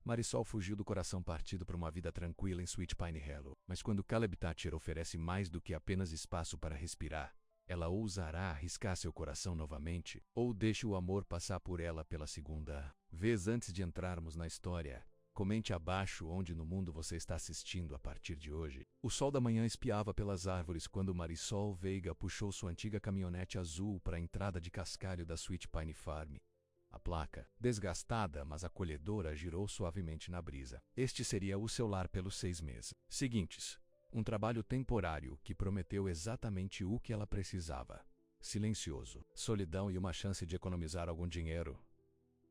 Marisol fugiu do coração partido para uma vida tranquila em Sweet Pine Hollow. Mas quando Caleb Thatcher oferece mais do que apenas espaço para respirar, ela ousará arriscar seu coração novamente ou deixe o amor passar por ela pela segunda vez. Antes de entrarmos na história, comente abaixo onde no mundo você está assistindo a partir de hoje. O sol da manhã espiava pelas árvores quando Marisol Veiga puxou sua antiga caminhonete azul para a entrada de cascalho da Sweet Pine Farm. A placa, desgastada mas acolhedora, girou suavemente na brisa. Este seria o seu lar pelos 6 meses seguintes. Um trabalho temporário que prometeu exatamente o que ela precisava. Silencioso, solidão e uma chance de economizar algum dinheiro.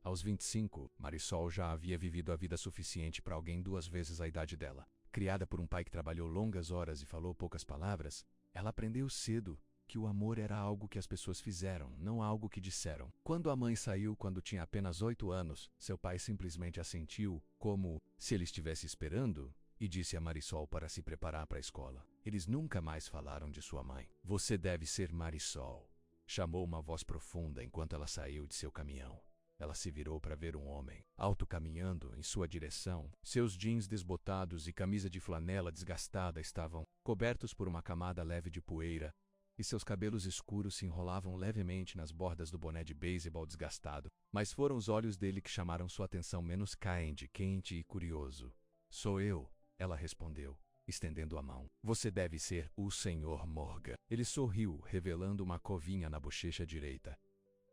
Aos 25, Marisol já havia vivido a vida suficiente para alguém 2 vezes a idade dela. Criada por um pai que trabalhou longas horas e falou poucas palavras, ela aprendeu cedo que o amor era algo que as pessoas fizeram, não algo que disseram. Quando a mãe saiu quando tinha apenas 8 anos, seu pai simplesmente assentiu, como se ele estivesse esperando, e disse a Marisol para se preparar para a escola. Eles nunca mais falaram de sua mãe. Você deve ser Marisol, chamou uma voz profunda enquanto ela saiu de seu caminhão. Ela se virou para ver um homem, alto, caminhando em sua direção. Seus jeans desbotados e camisa de flanela desgastada estavam cobertos por uma camada leve de poeira, e seus cabelos escuros se enrolavam levemente nas bordas do boné de beisebol desgastado. Mas foram os olhos dele que chamaram sua atenção, menos quente e curioso. Sou eu, ela respondeu, estendendo a mão. Você deve ser o Sr. Morgan. Ele sorriu, revelando uma covinha na bochecha direita.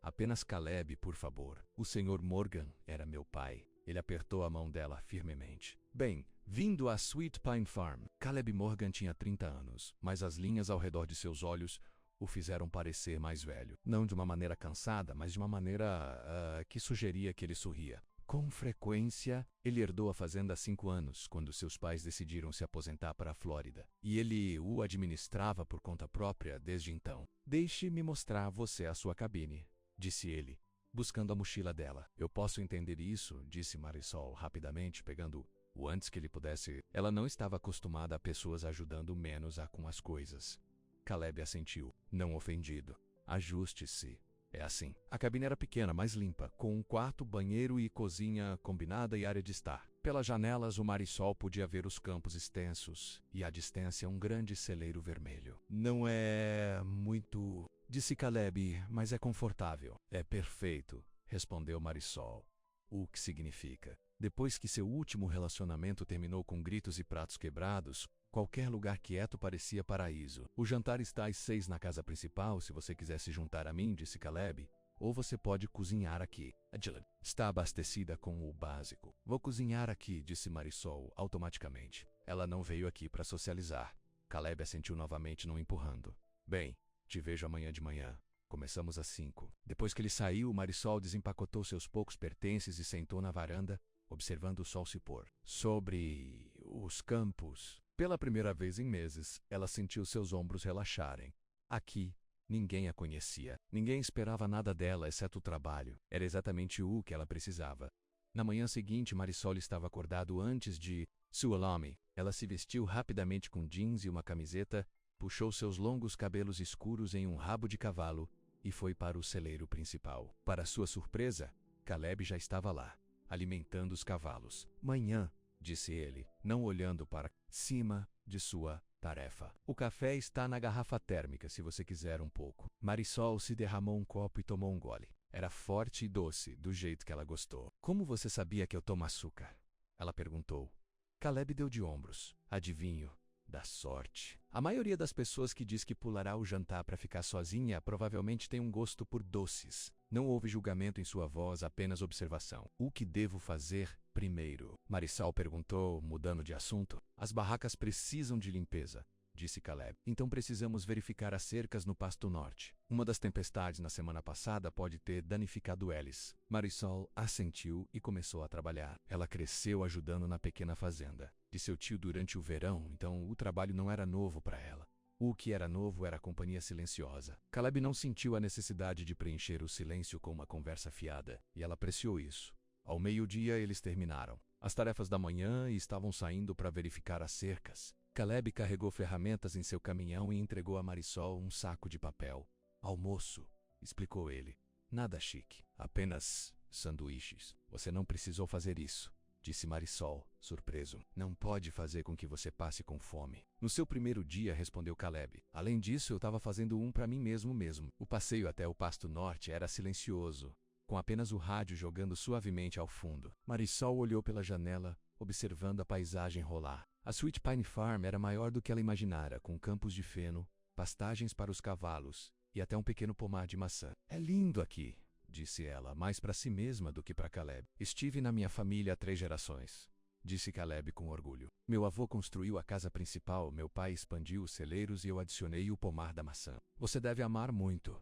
Apenas Caleb, por favor. O Sr. Morgan era meu pai. Ele apertou a mão dela firmemente. Bem-vindo à Sweet Pine Farm. Caleb Morgan tinha 30 anos, mas as linhas ao redor de seus olhos o fizeram parecer mais velho. Não de uma maneira cansada, mas de uma maneira que sugeria que ele sorria. Com frequência, ele herdou a fazenda há 5 anos, quando seus pais decidiram se aposentar para a Flórida. E ele o administrava por conta própria desde então. Deixe-me mostrar você a sua cabine, disse ele, buscando a mochila dela. Eu posso entender isso, disse Marisol rapidamente, pegando o antes que ele pudesse. Ela não estava acostumada a pessoas ajudando menos com as coisas. Caleb assentiu, não ofendido. Ajuste-se. É assim. A cabine era pequena, mais limpa, com um quarto, banheiro e cozinha combinada e área de estar. Pelas janelas, o Marisol podia ver os campos extensos e, à distância, um grande celeiro vermelho. Não é muito, disse Caleb, mas é confortável. É perfeito, respondeu Marisol. O que significa? Depois que seu último relacionamento terminou com gritos e pratos quebrados, qualquer lugar quieto parecia paraíso. O jantar está às 6 na casa principal, se você quiser se juntar a mim, disse Caleb. Ou você pode cozinhar aqui. A Jill está abastecida com o básico. Vou cozinhar aqui, disse Marisol automaticamente. Ela não veio aqui para socializar. Caleb assentiu novamente, não empurrando. Bem, te vejo amanhã de manhã. Começamos às 5. Depois que ele saiu, Marisol desempacotou seus poucos pertences e sentou na varanda, observando o sol se pôr. Sobre os campos. Pela primeira vez em meses, ela sentiu seus ombros relaxarem. Aqui, ninguém a conhecia. Ninguém esperava nada dela, exceto o trabalho. Era exatamente o que ela precisava. Na manhã seguinte, Marisol estava acordado antes de seu alarme. Ela se vestiu rapidamente com jeans e uma camiseta, puxou seus longos cabelos escuros em um rabo de cavalo e foi para o celeiro principal. Para sua surpresa, Caleb já estava lá, alimentando os cavalos. Manhã, disse ele, não olhando para cima de sua tarefa. O café está na garrafa térmica, se você quiser um pouco. Marisol se derramou um copo e tomou um gole. Era forte e doce, do jeito que ela gostou. Como você sabia que eu tomo açúcar? Ela perguntou. Caleb deu de ombros. Adivinho. Da sorte. A maioria das pessoas que diz que pulará o jantar para ficar sozinha provavelmente tem um gosto por doces. Não houve julgamento em sua voz, apenas observação. O que devo fazer primeiro? Marisol perguntou, mudando de assunto. As barracas precisam de limpeza, disse Caleb. Então precisamos verificar as cercas no Pasto Norte. Uma das tempestades na semana passada pode ter danificado eles. Marisol assentiu e começou a trabalhar. Ela cresceu ajudando na pequena fazenda de seu tio durante o verão, então o trabalho não era novo para ela. O que era novo era a companhia silenciosa. Caleb não sentiu a necessidade de preencher o silêncio com uma conversa fiada, e ela apreciou isso. Ao meio-dia, eles terminaram as tarefas da manhã e estavam saindo para verificar as cercas. Caleb carregou ferramentas em seu caminhão e entregou a Marisol um saco de papel. Almoço, explicou ele. Nada chique, apenas sanduíches. Você não precisou fazer isso. disse Marisol, surpreso. Não pode fazer com que você passe com fome. No seu primeiro dia, respondeu Caleb. Além disso, eu estava fazendo um para mim mesmo. O passeio até o Pasto Norte era silencioso, com apenas o rádio jogando suavemente ao fundo. Marisol olhou pela janela, observando a paisagem rolar. A Sweet Pine Farm era maior do que ela imaginara, com campos de feno, pastagens para os cavalos e até um pequeno pomar de maçã. É lindo aqui, disse ela, mais para si mesma do que para Caleb. Estive na minha família há 3 gerações, disse Caleb com orgulho. Meu avô construiu a casa principal, meu pai expandiu os celeiros e eu adicionei o pomar da maçã. Você deve amar muito,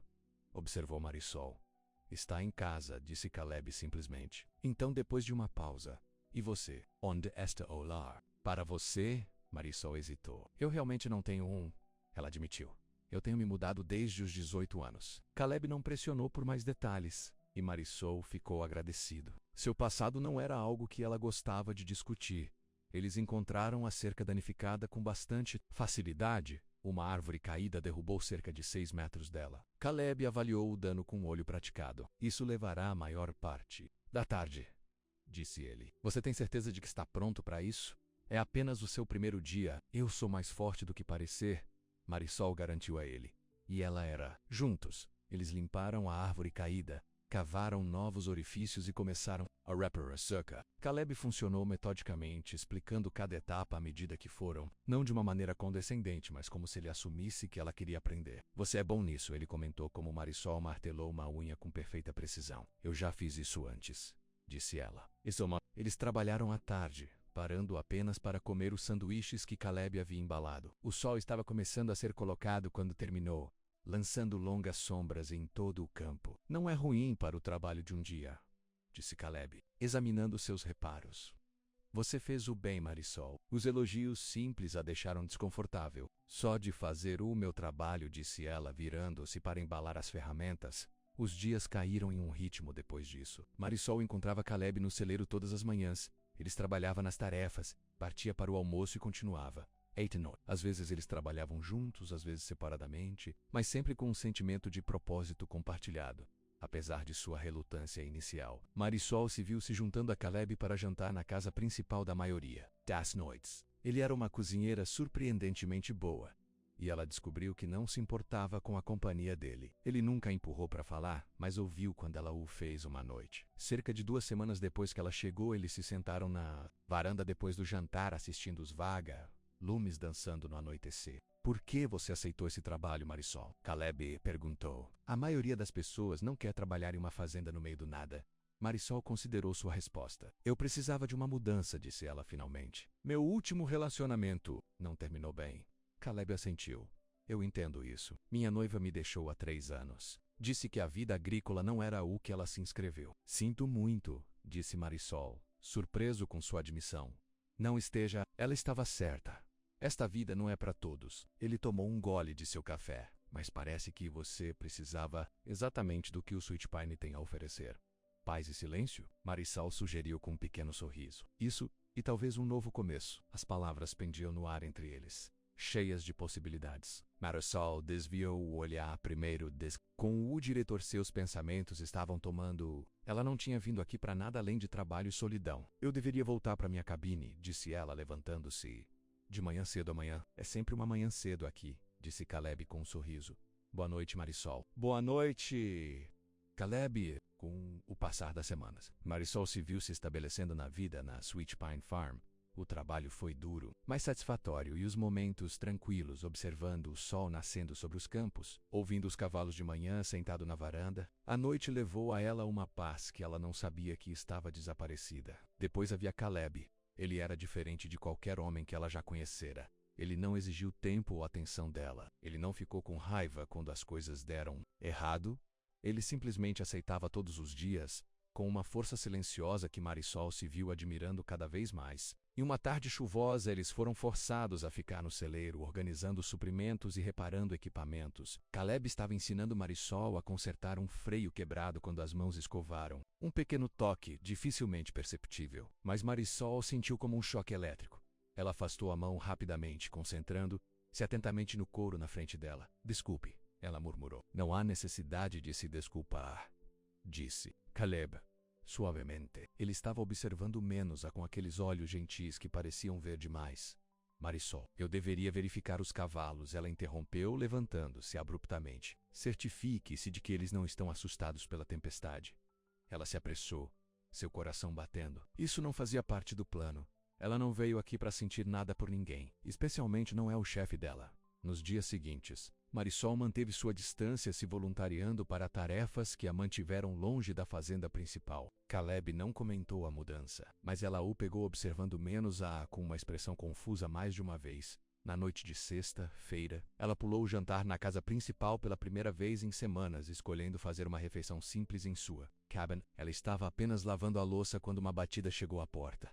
observou Marisol. Está em casa, disse Caleb simplesmente. Então, depois de uma pausa, e você? Onde está o lar? Para você? Marisol hesitou. Eu realmente não tenho um, ela admitiu. Eu tenho me mudado desde os 18 anos. Caleb não pressionou por mais detalhes, e Marisol ficou agradecido. Seu passado não era algo que ela gostava de discutir. Eles encontraram a cerca danificada com bastante facilidade. Uma árvore caída derrubou cerca de 6 metros dela. Caleb avaliou o dano com o olho praticado. Isso levará a maior parte da tarde, disse ele. Você tem certeza de que está pronto para isso? É apenas o seu primeiro dia. Eu sou mais forte do que parecer, Marisol garantiu a ele. E ela era. Juntos, eles limparam a árvore caída, cavaram novos orifícios e começaram a repair a cerca. Caleb funcionou metodicamente, explicando cada etapa à medida que foram, não de uma maneira condescendente, mas como se ele assumisse que ela queria aprender. Você é bom nisso, ele comentou como Marisol martelou uma unha com perfeita precisão. Eu já fiz isso antes, disse ela. Eles trabalharam à tarde, parando apenas para comer os sanduíches que Caleb havia embalado. O sol estava começando a ser colocado quando terminou, lançando longas sombras em todo o campo. Não é ruim para o trabalho de um dia, disse Caleb, examinando seus reparos. Você fez o bem, Marisol. Os elogios simples a deixaram desconfortável. Só de fazer o meu trabalho, disse ela, virando-se para embalar as ferramentas. Os dias caíram em um ritmo depois disso. Marisol encontrava Caleb no celeiro todas as manhãs. Eles trabalhavam nas tarefas, partia para o almoço e continuava. Às vezes eles trabalhavam juntos, às vezes separadamente, mas sempre com um sentimento de propósito compartilhado. Apesar de sua relutância inicial, Marisol se viu se juntando a Caleb para jantar na casa principal da maioria, das noites. Ele era uma cozinheira surpreendentemente boa, e ela descobriu que não se importava com a companhia dele. Ele nunca a empurrou para falar, mas ouviu quando ela o fez uma noite. Cerca de 2 semanas depois que ela chegou, eles se sentaram na varanda depois do jantar, assistindo os lumes dançando no anoitecer. Por que você aceitou esse trabalho, Marisol? Caleb perguntou. A maioria das pessoas não quer trabalhar em uma fazenda no meio do nada. Marisol considerou sua resposta. Eu precisava de uma mudança, disse ela finalmente. Meu último relacionamento não terminou bem. Caleb assentiu. Eu entendo isso. Minha noiva me deixou há 3 anos. Disse que a vida agrícola não era o que ela se inscreveu. Sinto muito, disse Marisol, surpreso com sua admissão. Não esteja, ela estava certa. Esta vida não é para todos. Ele tomou um gole de seu café, mas parece que você precisava exatamente do que o Sweet Pine tem a oferecer. Paz e silêncio? Marisol sugeriu com um pequeno sorriso. Isso, e talvez um novo começo. As palavras pendiam no ar entre eles, cheias de possibilidades. Marisol desviou o olhar primeiro com o diretor. Seus pensamentos estavam tomando. Ela não tinha vindo aqui para nada além de trabalho e solidão. Eu deveria voltar para minha cabine, disse ela, levantando-se. De manhã cedo amanhã. É sempre uma manhã cedo aqui, disse Caleb com um sorriso. Boa noite, Marisol. Boa noite, Caleb. Com o passar das semanas, Marisol se viu se estabelecendo na vida na Sweet Pine Farm. O trabalho foi duro, mas satisfatório, e os momentos tranquilos observando o sol nascendo sobre os campos, ouvindo os cavalos de manhã sentado na varanda. A noite levou a ela uma paz que ela não sabia que estava desaparecida. Depois havia Caleb. Ele era diferente de qualquer homem que ela já conhecera. Ele não exigiu tempo ou atenção dela. Ele não ficou com raiva quando as coisas deram errado. Ele simplesmente aceitava todos os dias, com uma força silenciosa que Marisol se viu admirando cada vez mais. Em uma tarde chuvosa, eles foram forçados a ficar no celeiro, organizando suprimentos e reparando equipamentos. Caleb estava ensinando Marisol a consertar um freio quebrado quando as mãos escovaram. Um pequeno toque, dificilmente perceptível, mas Marisol sentiu como um choque elétrico. Ela afastou a mão rapidamente, concentrando-se atentamente no couro na frente dela. Desculpe, ela murmurou. Não há necessidade de se desculpar, disse Caleb. suavemente. Ele estava observando Menos-a com aqueles olhos gentis que pareciam ver demais. Marisol, eu deveria verificar os cavalos, ela interrompeu, levantando-se abruptamente. Certifique-se de que eles não estão assustados pela tempestade. Ela se apressou, seu coração batendo. Isso não fazia parte do plano. Ela não veio aqui para sentir nada por ninguém, especialmente não é o chefe dela. Nos dias seguintes, Marisol manteve sua distância se voluntariando para tarefas que a mantiveram longe da fazenda principal. Caleb não comentou a mudança, mas ela o pegou observando Menos-a com uma expressão confusa mais de uma vez. Na noite de sexta-feira, ela pulou o jantar na casa principal pela primeira vez em semanas, escolhendo fazer uma refeição simples em sua cabine. Ela estava apenas lavando a louça quando uma batida chegou à porta.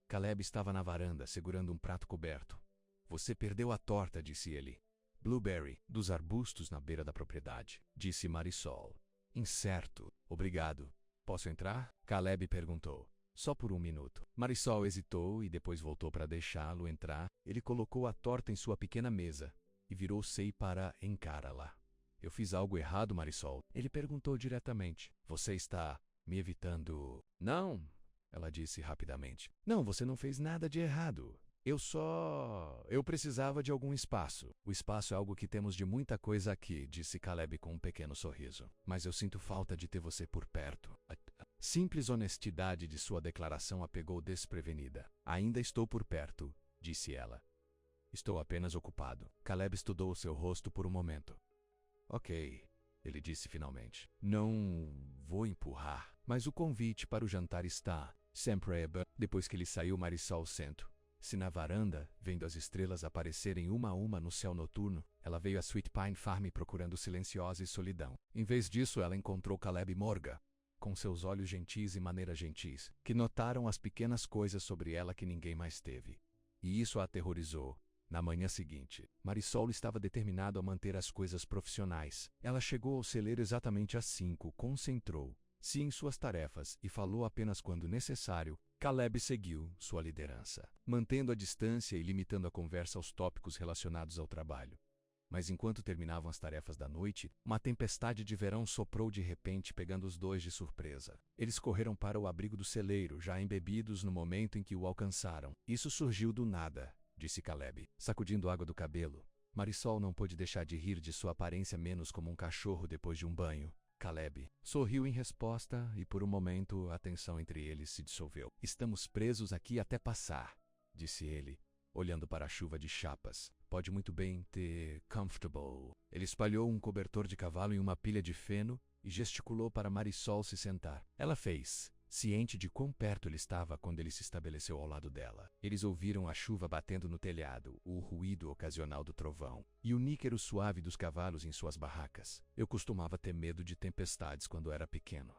Caleb estava na varanda, segurando um prato coberto. Você perdeu a torta, disse ele. Blueberry, dos arbustos na beira da propriedade, disse Marisol. Incerto. Obrigado. Posso entrar? Caleb perguntou. Só por um minuto. Marisol hesitou e depois voltou para deixá-lo entrar. Ele colocou a torta em sua pequena mesa e virou-se para encará-la. Eu fiz algo errado, Marisol? Ele perguntou diretamente. Você está me evitando? Não, ela disse rapidamente. Não, você não fez nada de errado. Eu precisava de algum espaço. O espaço é algo que temos de muita coisa aqui, disse Caleb com um pequeno sorriso. Mas eu sinto falta de ter você por perto. A simples honestidade de sua declaração a pegou desprevenida. Ainda estou por perto, disse ela. Estou apenas ocupado. Caleb estudou seu rosto por um momento. Ok, ele disse finalmente. Não vou empurrar, mas o convite para o jantar está. Sempre é bom. Depois que ele saiu, Marisol sentou. Se na varanda, vendo as estrelas aparecerem uma a uma no céu noturno, ela veio a Sweet Pine Farm procurando silênciosa e solidão. Em vez disso, ela encontrou Caleb Morgan, com seus olhos gentis e maneiras gentis, que notaram as pequenas coisas sobre ela que ninguém mais teve. E isso a aterrorizou. Na manhã seguinte, Marisol estava determinado a manter as coisas profissionais. Ela chegou ao celeiro exatamente às 5, concentrou-se em suas tarefas e falou apenas quando necessário. Caleb seguiu sua liderança, mantendo a distância e limitando a conversa aos tópicos relacionados ao trabalho. Mas enquanto terminavam as tarefas da noite, uma tempestade de verão soprou de repente, pegando os dois de surpresa. Eles correram para o abrigo do celeiro, já embebidos no momento em que o alcançaram. Isso surgiu do nada, disse Caleb, sacudindo água do cabelo. Marisol não pôde deixar de rir de sua aparência menos como um cachorro depois de um banho. Caleb sorriu em resposta e por um momento a tensão entre eles se dissolveu. Estamos presos aqui até passar, disse ele, olhando para a chuva de chapas. Pode muito bem ter comfortable. Ele espalhou um cobertor de cavalo em uma pilha de feno e gesticulou para Marisol se sentar. Ela fez, ciente de quão perto ele estava quando ele se estabeleceu ao lado dela. Eles ouviram a chuva batendo no telhado, o ruído ocasional do trovão e o níquero suave dos cavalos em suas barracas. Eu costumava ter medo de tempestades quando era pequeno,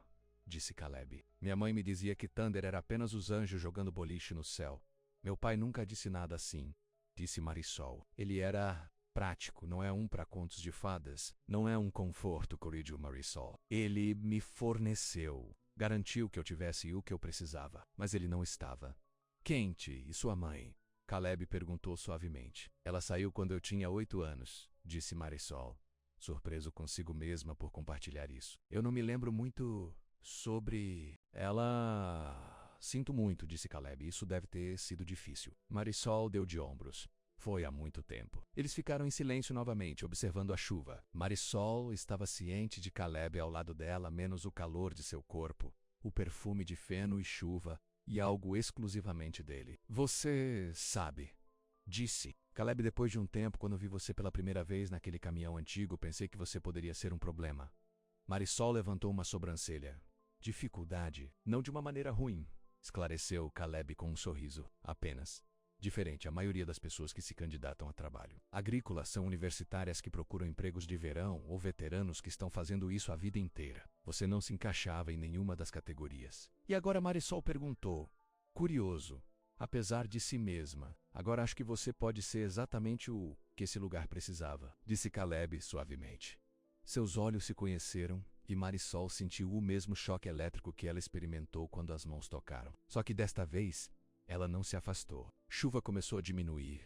disse Caleb. Minha mãe me dizia que Thunder era apenas os anjos jogando boliche no céu. Meu pai nunca disse nada assim, disse Marisol. Ele era prático, não é um para contos de fadas. Não é um conforto, corrigiu Marisol. Ele me forneceu. Garantiu que eu tivesse o que eu precisava, mas ele não estava. Quente, e sua mãe? Caleb perguntou suavemente. Ela saiu quando eu tinha 8 anos, disse Marisol, surpreso consigo mesma por compartilhar isso. Eu não me lembro muito sobre ela. Sinto muito, disse Caleb, isso deve ter sido difícil. Marisol deu de ombros. Foi há muito tempo. Eles ficaram em silêncio novamente, observando a chuva. Marisol estava ciente de Caleb ao lado dela, menos o calor de seu corpo, o perfume de feno e chuva, e algo exclusivamente dele. Você sabe, disse. Caleb, depois de um tempo, quando vi você pela primeira vez naquele caminhão antigo, pensei que você poderia ser um problema. Marisol levantou uma sobrancelha. Dificuldade? Não de uma maneira ruim, esclareceu Caleb com um sorriso. Apenas diferente, a maioria das pessoas que se candidatam a trabalho agrícola são universitárias que procuram empregos de verão ou veteranos que estão fazendo isso a vida inteira. Você não se encaixava em nenhuma das categorias. E agora Marisol perguntou, curioso, apesar de si mesma. Agora acho que você pode ser exatamente o que esse lugar precisava, disse Caleb suavemente. Seus olhos se conheceram e Marisol sentiu o mesmo choque elétrico que ela experimentou quando as mãos tocaram. Só que desta vez, ela não se afastou. Chuva começou a diminuir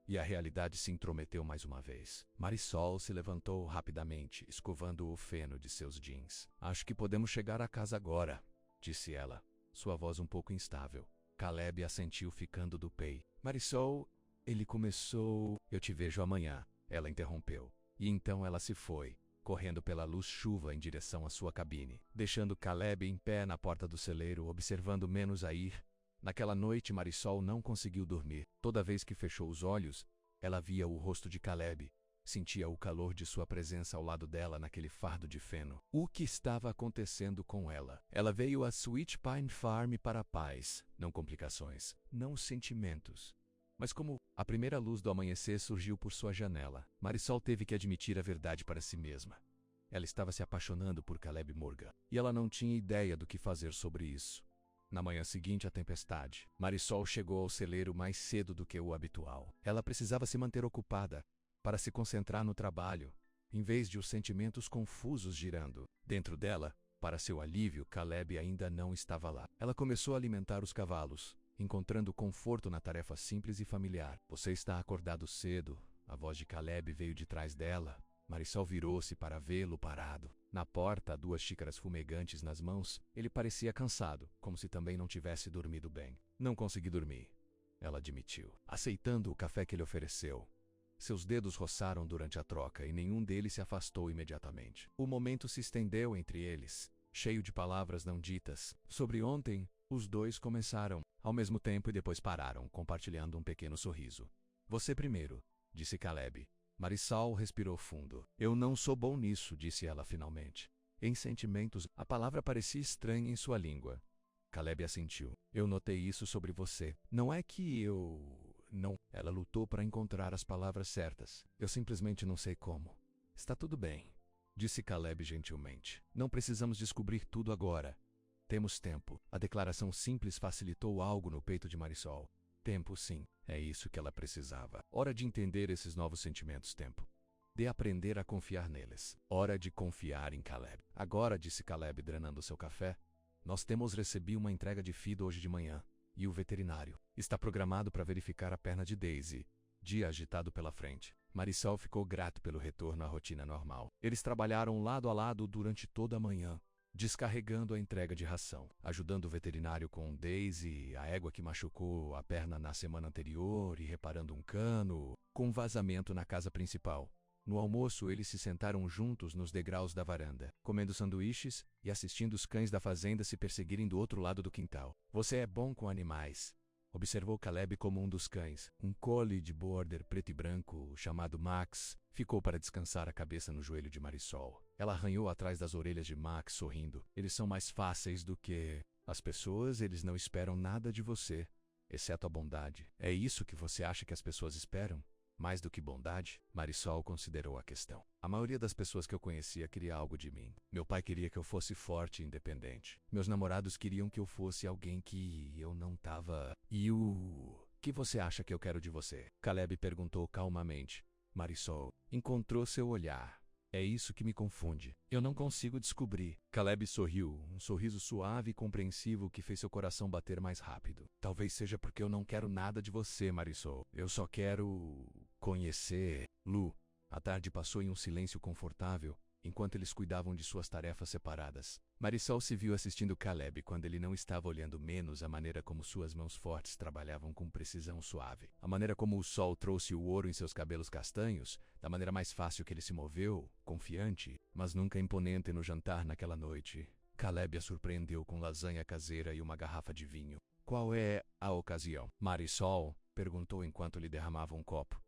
e a realidade se intrometeu mais uma vez. Marisol se levantou rapidamente, escovando o feno de seus jeans. Acho que podemos chegar a casa agora, disse ela, sua voz um pouco instável. Caleb assentiu ficando do pé. Marisol, ele começou... Eu te vejo amanhã, ela interrompeu. E então ela se foi, correndo pela luz-chuva em direção à sua cabine, deixando Caleb em pé na porta do celeiro, observando menos a ir. Naquela noite, Marisol não conseguiu dormir. Toda vez que fechou os olhos, ela via o rosto de Caleb. Sentia o calor de sua presença ao lado dela naquele fardo de feno. O que estava acontecendo com ela? Ela veio a Sweet Pine Farm para a paz, não complicações, não sentimentos. Mas como a primeira luz do amanhecer surgiu por sua janela, Marisol teve que admitir a verdade para si mesma. Ela estava se apaixonando por Caleb Morgan, e ela não tinha ideia do que fazer sobre isso. Na manhã seguinte à tempestade, Marisol chegou ao celeiro mais cedo do que o habitual. Ela precisava se manter ocupada para se concentrar no trabalho, em vez de os sentimentos confusos girando dentro dela. Para seu alívio, Caleb ainda não estava lá. Ela começou a alimentar os cavalos, encontrando conforto na tarefa simples e familiar. Você está acordado cedo. A voz de Caleb veio de trás dela. Marisol virou-se para vê-lo parado na porta, 2 xícaras fumegantes nas mãos. Ele parecia cansado, como se também não tivesse dormido bem. Não consegui dormir, ela admitiu, aceitando o café que ele ofereceu. Seus dedos roçaram durante a troca e nenhum deles se afastou imediatamente. O momento se estendeu entre eles, cheio de palavras não ditas. Sobre ontem, os dois começaram ao mesmo tempo e depois pararam, compartilhando um pequeno sorriso. Você primeiro, disse Caleb. Marisol respirou fundo. Eu não sou bom nisso, disse ela finalmente. Em sentimentos, a palavra parecia estranha em sua língua. Caleb assentiu. Eu notei isso sobre você. Não é que eu... Não. Ela lutou para encontrar as palavras certas. Eu simplesmente não sei como. Está tudo bem, disse Caleb gentilmente. Não precisamos descobrir tudo agora. Temos tempo. A declaração simples facilitou algo no peito de Marisol. Tempo, sim. É isso que ela precisava. Hora de entender esses novos sentimentos, tempo. De aprender a confiar neles. Hora de confiar em Caleb. Agora, disse Caleb, drenando seu café, nós temos recebido uma entrega de feed hoje de manhã. E o veterinário está programado para verificar a perna de Daisy. Dia agitado pela frente. Marisol ficou grato pelo retorno à rotina normal. Eles trabalharam lado a lado durante toda a manhã, descarregando a entrega de ração, ajudando o veterinário com Daisy, a égua que machucou a perna na semana anterior e reparando um cano, com vazamento na casa principal. No almoço, eles se sentaram juntos nos degraus da varanda, comendo sanduíches e assistindo os cães da fazenda se perseguirem do outro lado do quintal. Você é bom com animais, observou Caleb como um dos cães. Um collie de border preto e branco, chamado Max, ficou para descansar a cabeça no joelho de Marisol. Ela arranhou atrás das orelhas de Max, sorrindo. Eles são mais fáceis do que... As pessoas, eles não esperam nada de você, exceto a bondade. É isso que você acha que as pessoas esperam? Mais do que bondade? Marisol considerou a questão. A maioria das pessoas que eu conhecia queria algo de mim. Meu pai queria que eu fosse forte e independente. Meus namorados queriam que eu fosse alguém que eu não tava... E o que você acha que eu quero de você? Caleb perguntou calmamente. Marisol encontrou seu olhar. É isso que me confunde. Eu não consigo descobrir. Caleb sorriu, um sorriso suave e compreensivo que fez seu coração bater mais rápido. Talvez seja porque eu não quero nada de você, Marisol. Eu só quero... conhecer... Lu. A tarde passou em um silêncio confortável, enquanto eles cuidavam de suas tarefas separadas. Marisol se viu assistindo Caleb quando ele não estava olhando menos a maneira como suas mãos fortes trabalhavam com precisão suave. A maneira como o sol trouxe o ouro em seus cabelos castanhos, da maneira mais fácil que ele se moveu, confiante, mas nunca imponente no jantar naquela noite. Caleb a surpreendeu com lasanha caseira e uma garrafa de vinho. Qual é a ocasião? Marisol perguntou enquanto lhe derramava um copo.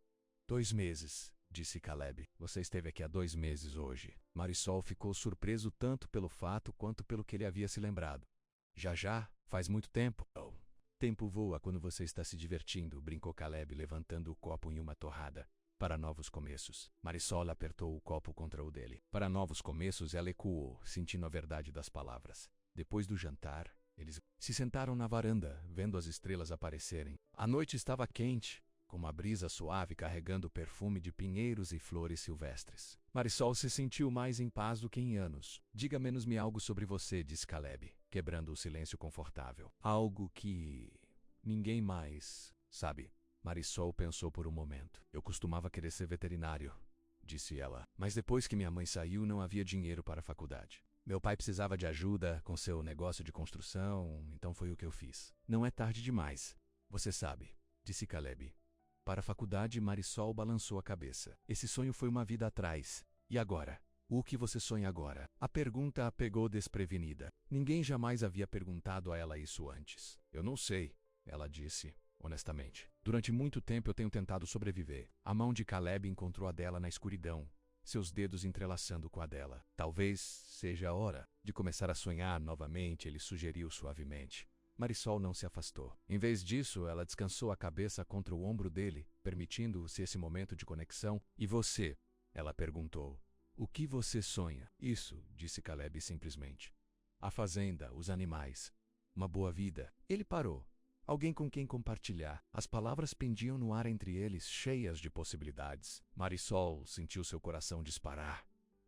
2 meses. Disse Caleb. Você esteve aqui há 2 meses hoje. Marisol ficou surpreso tanto pelo fato quanto pelo que ele havia se lembrado. Já? Faz muito tempo? Oh. Tempo voa quando você está se divertindo, brincou Caleb, levantando o copo em uma torrada. Para novos começos. Marisol apertou o copo contra o dele. Para novos começos, ela ecoou, sentindo a verdade das palavras. Depois do jantar, eles se sentaram na varanda, vendo as estrelas aparecerem. A noite estava quente, com uma brisa suave carregando o perfume de pinheiros e flores silvestres. Marisol se sentiu mais em paz do que em anos. Diga menos-me algo sobre você, disse Caleb, quebrando o silêncio confortável. Algo que... ninguém mais sabe. Marisol pensou por um momento. Eu costumava querer ser veterinário, disse ela. Mas depois que minha mãe saiu, não havia dinheiro para a faculdade. Meu pai precisava de ajuda com seu negócio de construção, então foi o que eu fiz. Não é tarde demais. Você sabe, disse Caleb. Para a faculdade, Marisol balançou a cabeça. Esse sonho foi uma vida atrás. E agora? O que você sonha agora? A pergunta a pegou desprevenida. Ninguém jamais havia perguntado a ela isso antes. Eu não sei, ela disse, honestamente. Durante muito tempo eu tenho tentado sobreviver. A mão de Caleb encontrou a dela na escuridão, seus dedos entrelaçando com a dela. Talvez seja a hora de começar a sonhar novamente, ele sugeriu suavemente. Marisol não se afastou. Em vez disso, ela descansou a cabeça contra o ombro dele, permitindo-se esse momento de conexão. E você? Ela perguntou. O que você sonha? Isso, disse Caleb simplesmente. A fazenda, os animais. Uma boa vida. Ele parou. Alguém com quem compartilhar. As palavras pendiam no ar entre eles, cheias de possibilidades. Marisol sentiu seu coração disparar,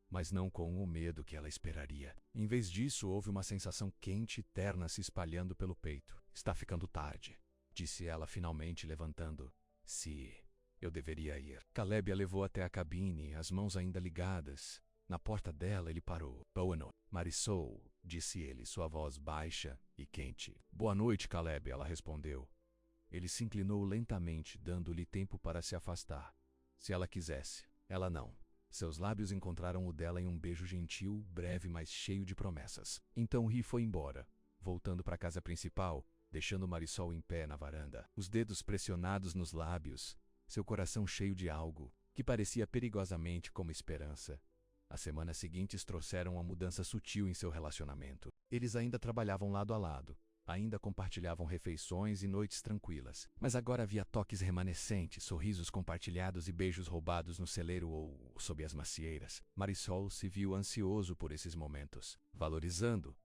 mas não com o medo que ela esperaria. Em vez disso, houve uma sensação quente e terna se espalhando pelo peito. Está ficando tarde, disse ela finalmente, levantando. Se eu deveria ir. Caleb a levou até a cabine, as mãos ainda ligadas. Na porta dela, ele parou. Boa noite, Marisol, disse ele, sua voz baixa e quente. Boa noite, Caleb, ela respondeu. Ele se inclinou lentamente, dando-lhe tempo para se afastar. Se ela quisesse, ela não. Seus lábios encontraram o dela em um beijo gentil, breve, mas cheio de promessas. Então Ri foi embora, voltando para a casa principal, deixando Marisol em pé na varanda, os dedos pressionados nos lábios, seu coração cheio de algo que parecia perigosamente como esperança. As semanas seguintes trouxeram uma mudança sutil em seu relacionamento. Eles ainda trabalhavam lado a lado, ainda compartilhavam refeições e noites tranquilas. Mas agora havia toques remanescentes, sorrisos compartilhados e beijos roubados no celeiro ou sob as macieiras. Marisol se viu ansioso por esses momentos, valorizando-os.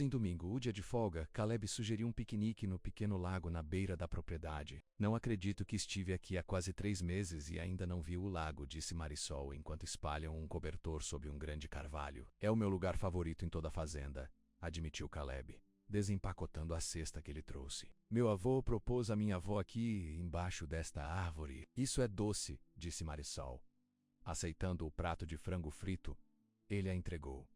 Em domingo, o dia de folga, Caleb sugeriu um piquenique no pequeno lago na beira da propriedade. Não acredito que estive aqui há quase 3 meses e ainda não vi o lago, disse Marisol enquanto espalham um cobertor sob um grande carvalho. É o meu lugar favorito em toda a fazenda, admitiu Caleb, desempacotando a cesta que ele trouxe. Meu avô propôs a minha avó aqui embaixo desta árvore. Isso é doce, disse Marisol. Aceitando o prato de frango frito, ele a entregou.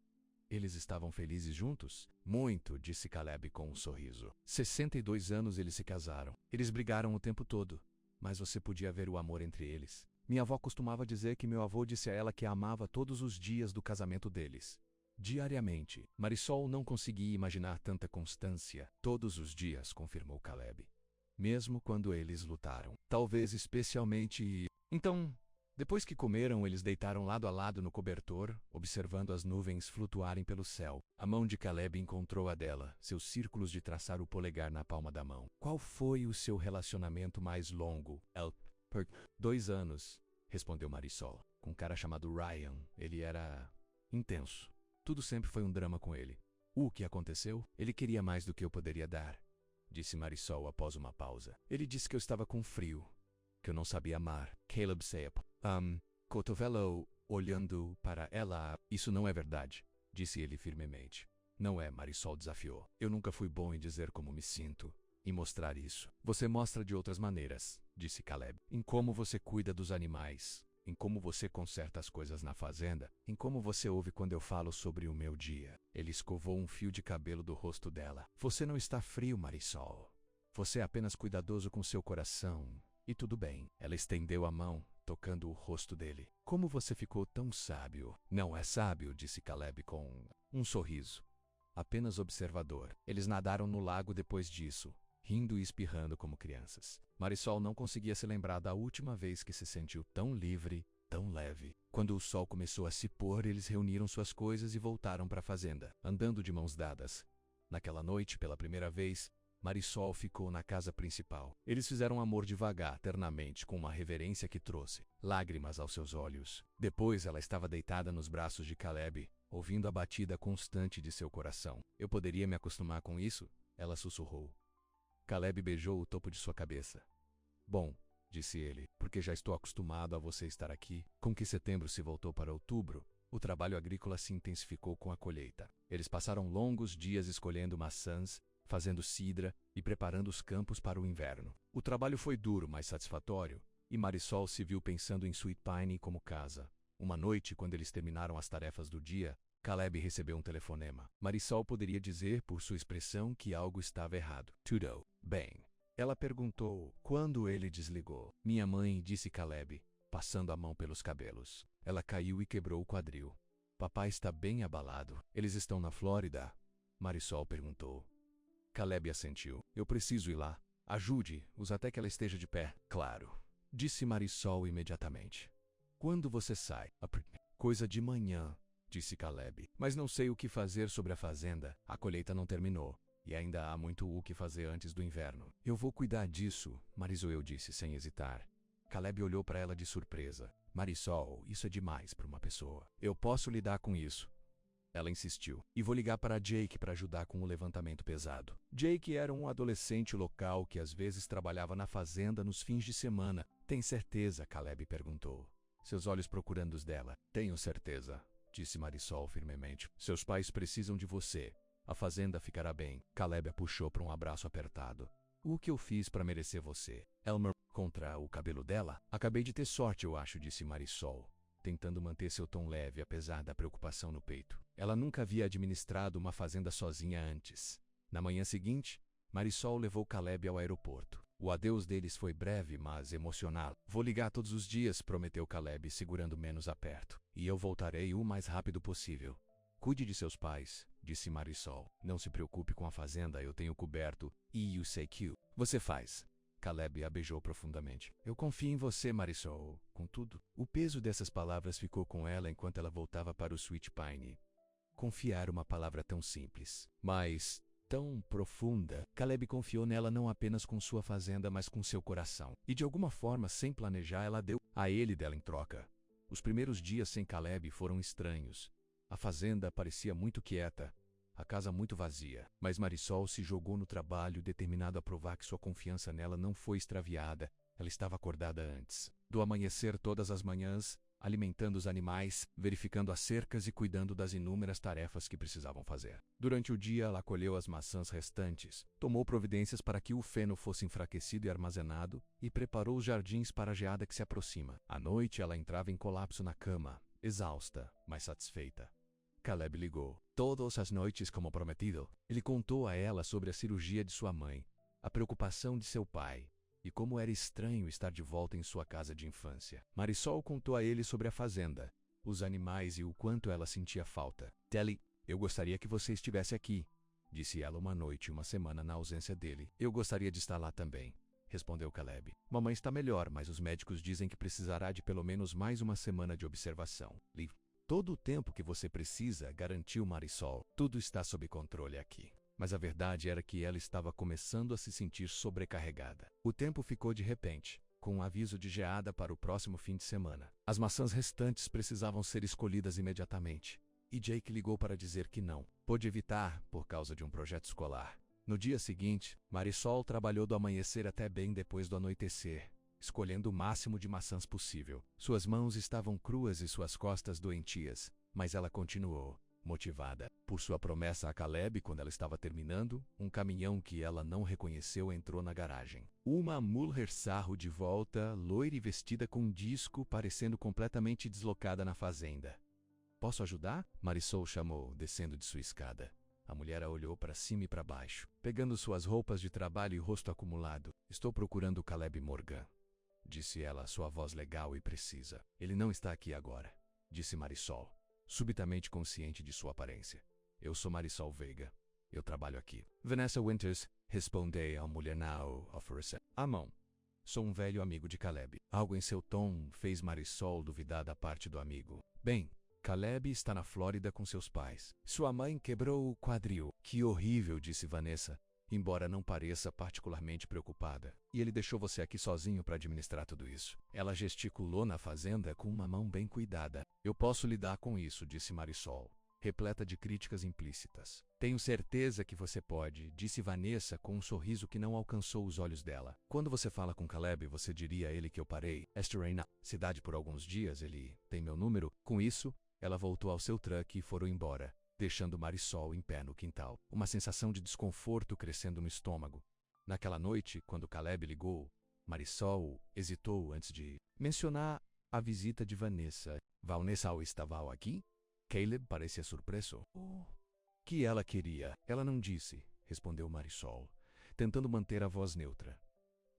Eles estavam felizes juntos? Muito, disse Caleb com um sorriso. 62 anos eles se casaram. Eles brigaram o tempo todo, mas você podia ver o amor entre eles. Minha avó costumava dizer que meu avô disse a ela que a amava todos os dias do casamento deles. Diariamente. Marisol não conseguia imaginar tanta constância. Todos os dias, confirmou Caleb. Mesmo quando eles lutaram. Talvez especialmente... Então, depois que comeram, eles deitaram lado a lado no cobertor, observando as nuvens flutuarem pelo céu. A mão de Caleb encontrou a dela, seus círculos de traçar o polegar na palma da mão. Qual foi o seu relacionamento mais longo? Por 2 anos, respondeu Marisol. Com um cara chamado Ryan. Ele era intenso. Tudo sempre foi um drama com ele. O que aconteceu? Ele queria mais do que eu poderia dar, disse Marisol após uma pausa. Ele disse que eu estava com frio, que eu não sabia amar. Caleb saiu. Cotovelo, olhando para ela. Isso não é verdade, disse ele firmemente. Não é, Marisol desafiou. Eu nunca fui bom em dizer como me sinto, em mostrar isso. Você mostra de outras maneiras, disse Caleb. Em como você cuida dos animais, em como você conserta as coisas na fazenda, em como você ouve quando eu falo sobre o meu dia. Ele escovou um fio de cabelo do rosto dela. Você não está frio, Marisol. Você é apenas cuidadoso com seu coração. E tudo bem. Ela estendeu a mão, tocando o rosto dele. Como você ficou tão sábio? Não é sábio, disse Caleb com um sorriso. Apenas observador. Eles nadaram no lago depois disso, rindo e espirrando como crianças. Marisol não conseguia se lembrar da última vez que se sentiu tão livre, tão leve. Quando o sol começou a se pôr, eles reuniram suas coisas e voltaram para a fazenda, andando de mãos dadas. Naquela noite, pela primeira vez, Marisol ficou na casa principal. Eles fizeram amor devagar, ternamente, com uma reverência que trouxe lágrimas aos seus olhos. Depois ela estava deitada nos braços de Caleb, ouvindo a batida constante de seu coração. Eu poderia me acostumar com isso? Ela sussurrou. Caleb beijou o topo de sua cabeça. Bom, disse ele, porque já estou acostumado a você estar aqui. Com que setembro se voltou para outubro, o trabalho agrícola se intensificou com a colheita. Eles passaram longos dias escolhendo maçãs, fazendo cidra e preparando os campos para o inverno. O trabalho foi duro, mas satisfatório, e Marisol se viu pensando em Sweet Piney como casa. Uma noite, quando eles terminaram as tarefas do dia, Caleb recebeu um telefonema. Marisol poderia dizer por sua expressão que algo estava errado. Tudo bem? Ela perguntou quando ele desligou. Minha mãe, disse Caleb, passando a mão pelos cabelos. Ela caiu e quebrou o quadril. Papai está bem abalado. Eles estão na Flórida? Marisol perguntou. Caleb assentiu. Eu preciso ir lá. Ajude-os até que ela esteja de pé. Claro, disse Marisol imediatamente. Quando você sai? Coisa de manhã, disse Caleb. Mas não sei o que fazer sobre a fazenda. A colheita não terminou. E ainda há muito o que fazer antes do inverno. Eu vou cuidar disso, Marisol disse sem hesitar. Caleb olhou para ela de surpresa. Marisol, isso é demais para uma pessoa. Eu posso lidar com isso. Ela insistiu. E vou ligar para Jake para ajudar com o levantamento pesado. Jake era um adolescente local que às vezes trabalhava na fazenda nos fins de semana. Tem certeza? Caleb perguntou. Seus olhos procurando os dela. Tenho certeza, disse Marisol firmemente. Seus pais precisam de você. A fazenda ficará bem. Caleb a puxou para um abraço apertado. O que eu fiz para merecer você? Elmer, contra o cabelo dela? Acabei de ter sorte, eu acho, disse Marisol, tentando manter seu tom leve apesar da preocupação no peito. Ela nunca havia administrado uma fazenda sozinha antes. Na manhã seguinte, Marisol levou Caleb ao aeroporto. O adeus deles foi breve, mas emocional. Vou ligar todos os dias, prometeu Caleb, segurando menos aperto. E eu voltarei o mais rápido possível. Cuide de seus pais, disse Marisol. Não se preocupe com a fazenda, eu tenho coberto. E eu sei que você faz. Caleb a beijou profundamente. Eu confio em você, Marisol. Contudo, o peso dessas palavras ficou com ela enquanto ela voltava para o Sweet Pine. Confiar, uma palavra tão simples, mas tão profunda. Caleb confiou nela não apenas com sua fazenda, mas com seu coração. E de alguma forma, sem planejar, ela deu a ele dela em troca. Os primeiros dias sem Caleb foram estranhos. A fazenda parecia muito quieta, a casa muito vazia. Mas Marisol se jogou no trabalho, determinado a provar que sua confiança nela não foi extraviada. Ela estava acordada antes do amanhecer todas as manhãs, alimentando os animais, verificando as cercas e cuidando das inúmeras tarefas que precisavam fazer. Durante o dia, ela colheu as maçãs restantes, tomou providências para que o feno fosse enfraquecido e armazenado, e preparou os jardins para a geada que se aproxima. À noite, ela entrava em colapso na cama, exausta, mas satisfeita. Caleb ligou. Todas as noites, como prometido, ele contou a ela sobre a cirurgia de sua mãe, a preocupação de seu pai, e como era estranho estar de volta em sua casa de infância. Marisol contou a ele sobre a fazenda, os animais e o quanto ela sentia falta. Telly, eu gostaria que você estivesse aqui, disse ela uma noite, uma semana na ausência dele. Eu gostaria de estar lá também, respondeu Caleb. Mamãe está melhor, mas os médicos dizem que precisará de pelo menos mais uma semana de observação. Todo o tempo que você precisa, garantiu Marisol. Tudo está sob controle aqui. Mas a verdade era que ela estava começando a se sentir sobrecarregada. O tempo ficou de repente, com um aviso de geada para o próximo fim de semana. As maçãs restantes precisavam ser escolhidas imediatamente. E Jake ligou para dizer que não pôde evitar por causa de um projeto escolar. No dia seguinte, Marisol trabalhou do amanhecer até bem depois do anoitecer, escolhendo o máximo de maçãs possível. Suas mãos estavam cruas e suas costas doentias, mas ela continuou, motivada por sua promessa a Caleb. Quando ela estava terminando, um caminhão que ela não reconheceu entrou na garagem. Uma mulher sarro de volta, loira e vestida com um disco, parecendo completamente deslocada na fazenda. Posso ajudar? Marisol chamou, descendo de sua escada. A mulher a olhou para cima e para baixo, pegando suas roupas de trabalho e rosto acumulado. Estou procurando Caleb Morgan, disse ela, sua voz legal e precisa. Ele não está aqui agora, disse Marisol, subitamente consciente de sua aparência. Eu sou Marisol Veiga. Eu trabalho aqui. Vanessa Winters, respondeu a mulher na oferecer a mão. Sou um velho amigo de Caleb. Algo em seu tom fez Marisol duvidar da parte do amigo. Bem, Caleb está na Flórida com seus pais. Sua mãe quebrou o quadril. Que horrível, disse Vanessa, embora não pareça particularmente preocupada. E ele deixou você aqui sozinho para administrar tudo isso. Ela gesticulou na fazenda com uma mão bem cuidada. Eu posso lidar com isso, disse Marisol, repleta de críticas implícitas. Tenho certeza que você pode, disse Vanessa com um sorriso que não alcançou os olhos dela. Quando você fala com Caleb, você diria a ele que eu parei. Estarei na cidade por alguns dias, ele tem meu número. Com isso, ela voltou ao seu truck e foram embora, deixando Marisol em pé no quintal, uma sensação de desconforto crescendo no estômago. Naquela noite, quando Caleb ligou, Marisol hesitou antes de mencionar a visita de Vanessa. Vanessa estava aqui? Caleb parecia surpreso. O que ela queria? Ela não disse, respondeu Marisol, tentando manter a voz neutra.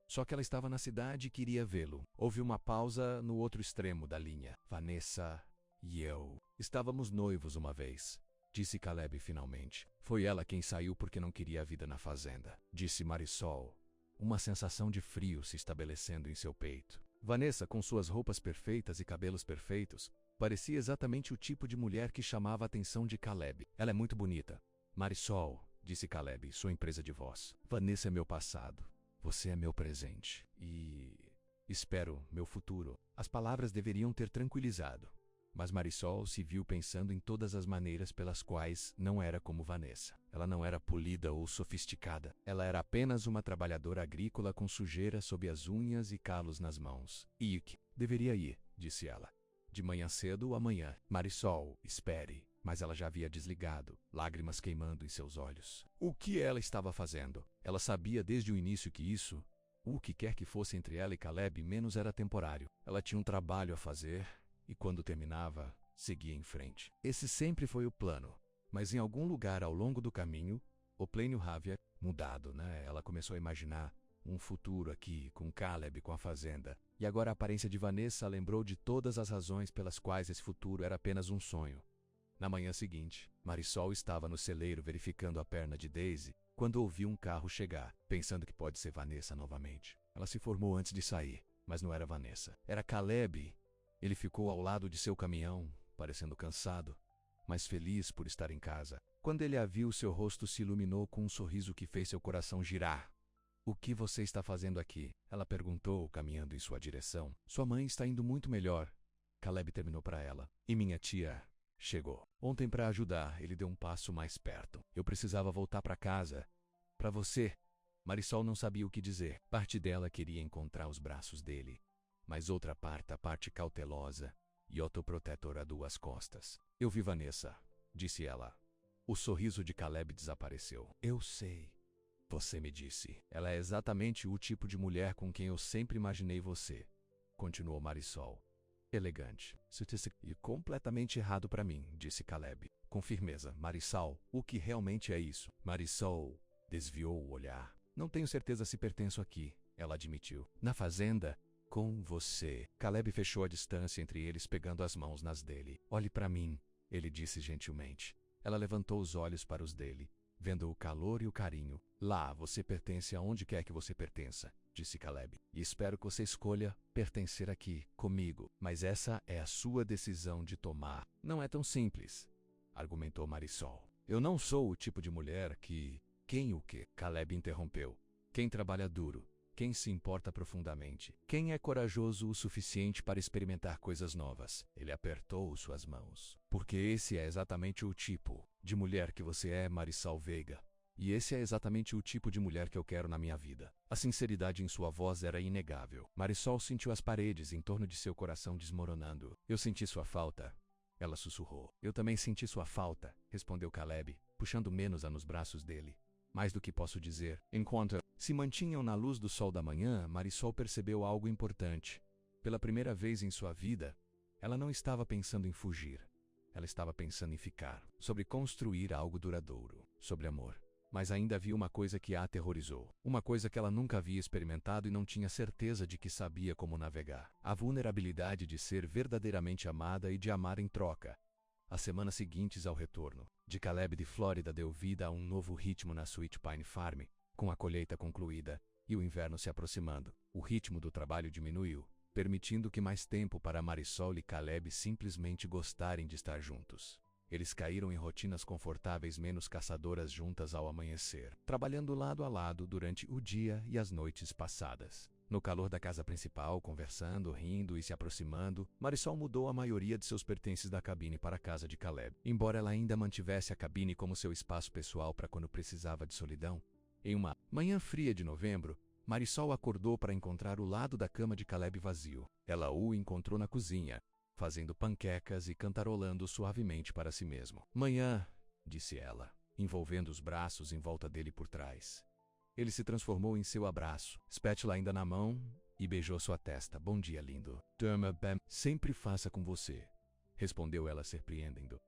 Só que ela estava na cidade e queria vê-lo. Houve uma pausa no outro extremo da linha. Vanessa e eu estávamos noivos uma vez, disse Caleb finalmente. Foi ela quem saiu porque não queria a vida na fazenda, disse Marisol, uma sensação de frio se estabelecendo em seu peito. Vanessa, com suas roupas perfeitas e cabelos perfeitos, parecia exatamente o tipo de mulher que chamava a atenção de Caleb. Ela é muito bonita. Marisol, disse Caleb, sua empresa de voz. Vanessa é meu passado. Você é meu presente. E espero, meu futuro. As palavras deveriam ter tranquilizado. Mas Marisol se viu pensando em todas as maneiras pelas quais não era como Vanessa. Ela não era polida ou sofisticada. Ela era apenas uma trabalhadora agrícola com sujeira sob as unhas e calos nas mãos. Ike, deveria ir, disse ela. De manhã cedo ou amanhã. Marisol, espere. Mas ela já havia desligado, lágrimas queimando em seus olhos. O que ela estava fazendo? Ela sabia desde o início que isso, o que quer que fosse entre ela e Caleb, menos era temporário. Ela tinha um trabalho a fazer e, quando terminava, seguia em frente. Esse sempre foi o plano. Mas em algum lugar ao longo do caminho, o plano havia mudado, né? Ela começou a imaginar um futuro aqui, com Caleb, com a fazenda. E agora a aparência de Vanessa lembrou de todas as razões pelas quais esse futuro era apenas um sonho. Na manhã seguinte, Marisol estava no celeiro verificando a perna de Daisy quando ouviu um carro chegar, pensando que pode ser Vanessa novamente. Ela se formou antes de sair, mas não era Vanessa. Era Caleb. Ele ficou ao lado de seu caminhão, parecendo cansado, mas feliz por estar em casa. Quando ele a viu, seu rosto se iluminou com um sorriso que fez seu coração girar. O que você está fazendo aqui? Ela perguntou, caminhando em sua direção. Sua mãe está indo muito melhor. Caleb terminou para ela. E minha tia chegou. Ontem, para ajudar, ele deu um passo mais perto. Eu precisava voltar para casa. Para você. Marisol não sabia o que dizer. Parte dela queria encontrar os braços dele, mas outra parte, a parte cautelosa e autoprotetora a duas costas. Eu vi Vanessa, disse ela. O sorriso de Caleb desapareceu. Eu sei. Você me disse. Ela é exatamente o tipo de mulher com quem eu sempre imaginei você, continuou Marisol. Elegante, e completamente errado para mim, disse Caleb, com firmeza. Marisol, o que realmente é isso? Marisol desviou o olhar. Não tenho certeza se pertenço aqui, ela admitiu. Na fazenda, com você. Caleb fechou a distância entre eles, pegando as mãos nas dele. Olhe para mim, ele disse gentilmente. Ela levantou os olhos para os dele, vendo o calor e o carinho. Lá, você pertence aonde quer que você pertença, disse Caleb. E espero que você escolha pertencer aqui, comigo. Mas essa é a sua decisão de tomar. Não é tão simples, argumentou Marisol. Eu não sou o tipo de mulher que... Quem o quê? Caleb interrompeu. Quem trabalha duro. Quem se importa profundamente. Quem é corajoso o suficiente para experimentar coisas novas. Ele apertou suas mãos. Porque esse é exatamente o tipo de mulher que você é, Marisol Veiga. E esse é exatamente o tipo de mulher que eu quero na minha vida. A sinceridade em sua voz era inegável. Marisol sentiu as paredes em torno de seu coração desmoronando. Eu senti sua falta, ela sussurrou. Eu também senti sua falta, respondeu Caleb, puxando menos-a nos braços dele. Mais do que posso dizer. Enquanto se mantinham na luz do sol da manhã, Marisol percebeu algo importante. Pela primeira vez em sua vida, ela não estava pensando em fugir. Ela estava pensando em ficar, sobre construir algo duradouro, sobre amor. Mas ainda havia uma coisa que a aterrorizou. Uma coisa que ela nunca havia experimentado e não tinha certeza de que sabia como navegar. A vulnerabilidade de ser verdadeiramente amada e de amar em troca. As semanas seguintes ao retorno de Caleb de Flórida deu vida a um novo ritmo na Sweet Pine Farm, com a colheita concluída e o inverno se aproximando. O ritmo do trabalho diminuiu, permitindo que mais tempo para Marisol e Caleb simplesmente gostarem de estar juntos. Eles caíram em rotinas confortáveis menos caçadoras juntas ao amanhecer, trabalhando lado a lado durante o dia e as noites passadas. No calor da casa principal, conversando, rindo e se aproximando, Marisol mudou a maioria de seus pertences da cabine para a casa de Caleb. Embora ela ainda mantivesse a cabine como seu espaço pessoal para quando precisava de solidão, em uma manhã fria de novembro, Marisol acordou para encontrar o lado da cama de Caleb vazio. Ela o encontrou na cozinha, fazendo panquecas e cantarolando suavemente para si mesmo. Manhã, disse ela, envolvendo os braços em volta dele por trás. Ele se transformou em seu abraço, espátula ainda na mão, e beijou sua testa. Bom dia, lindo. Durma bem. Sempre faça com você, respondeu ela, surpreendendo.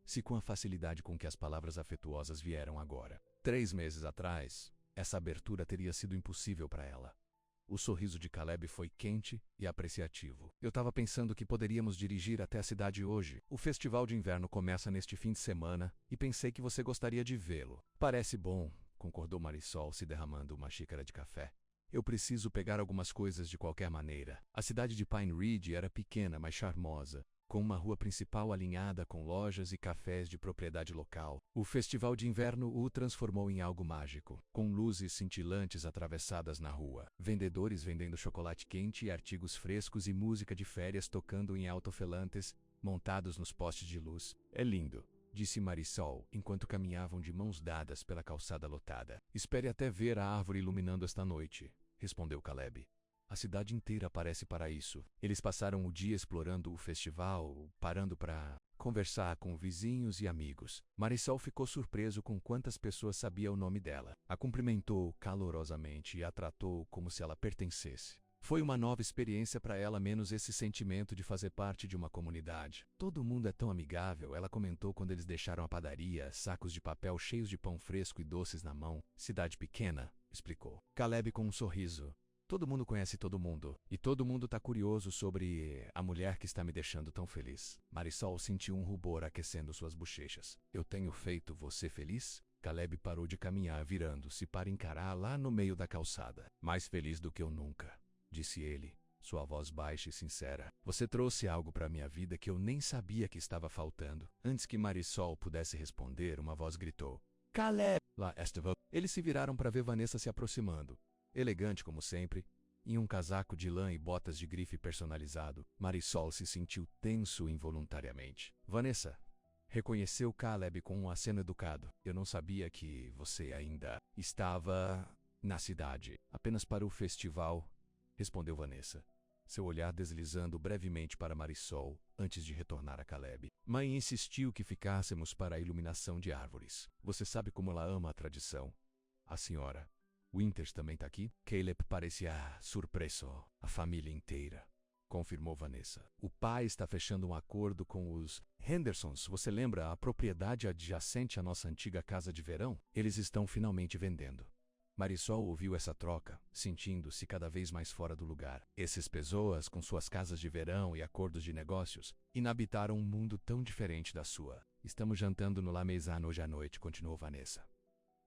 se com a facilidade com que as palavras afetuosas vieram agora. 3 meses atrás, essa abertura teria sido impossível para ela. O sorriso de Caleb foi quente e apreciativo. Eu estava pensando que poderíamos dirigir até a cidade hoje. O festival de inverno começa neste fim de semana e pensei que você gostaria de vê-lo. Parece bom, concordou Marisol, se derramando uma xícara de café. Eu preciso pegar algumas coisas de qualquer maneira. A cidade de Pine Ridge era pequena, mas charmosa, com uma rua principal alinhada com lojas e cafés de propriedade local. O festival de inverno o transformou em algo mágico, com luzes cintilantes atravessadas na rua, vendedores vendendo chocolate quente e artigos frescos e música de férias tocando em alto-falantes montados nos postes de luz. É lindo, disse Marisol, enquanto caminhavam de mãos dadas pela calçada lotada. Espere até ver a árvore iluminando esta noite, respondeu Caleb. A cidade inteira aparece para isso. Eles passaram o dia explorando o festival, parando para conversar com vizinhos e amigos. Marisol ficou surpreso com quantas pessoas sabia o nome dela. A cumprimentou calorosamente e a tratou como se ela pertencesse. Foi uma nova experiência para ela, menos esse sentimento de fazer parte de uma comunidade. Todo mundo é tão amigável, ela comentou quando eles deixaram a padaria, sacos de papel cheios de pão fresco e doces na mão. Cidade pequena, explicou Caleb com um sorriso. Todo mundo conhece todo mundo, e todo mundo tá curioso sobre a mulher que está me deixando tão feliz. Marisol sentiu um rubor aquecendo suas bochechas. Eu tenho feito você feliz? Caleb parou de caminhar, virando-se para encarar lá no meio da calçada. Mais feliz do que eu nunca, disse ele, sua voz baixa e sincera. Você trouxe algo para minha vida que eu nem sabia que estava faltando. Antes que Marisol pudesse responder, uma voz gritou: Caleb! Lá estava. Eles se viraram para ver Vanessa se aproximando. Elegante como sempre, em um casaco de lã e botas de grife personalizado, Marisol se sentiu tenso involuntariamente. Vanessa, reconheceu Caleb com um aceno educado. Eu não sabia que você ainda estava na cidade. Apenas para o festival, respondeu Vanessa, seu olhar deslizando brevemente para Marisol antes de retornar a Caleb. Mãe insistiu que ficássemos para a iluminação de árvores. Você sabe como ela ama a tradição. A senhora Winters também está aqui? Caleb parecia surpreso. A família inteira, confirmou Vanessa. O pai está fechando um acordo com os Hendersons. Você lembra a propriedade adjacente à nossa antiga casa de verão? Eles estão finalmente vendendo. Marisol ouviu essa troca, sentindo-se cada vez mais fora do lugar. Essas pessoas, com suas casas de verão e acordos de negócios, inabitaram um mundo tão diferente da sua. Estamos jantando no La Maison hoje à noite, continuou Vanessa.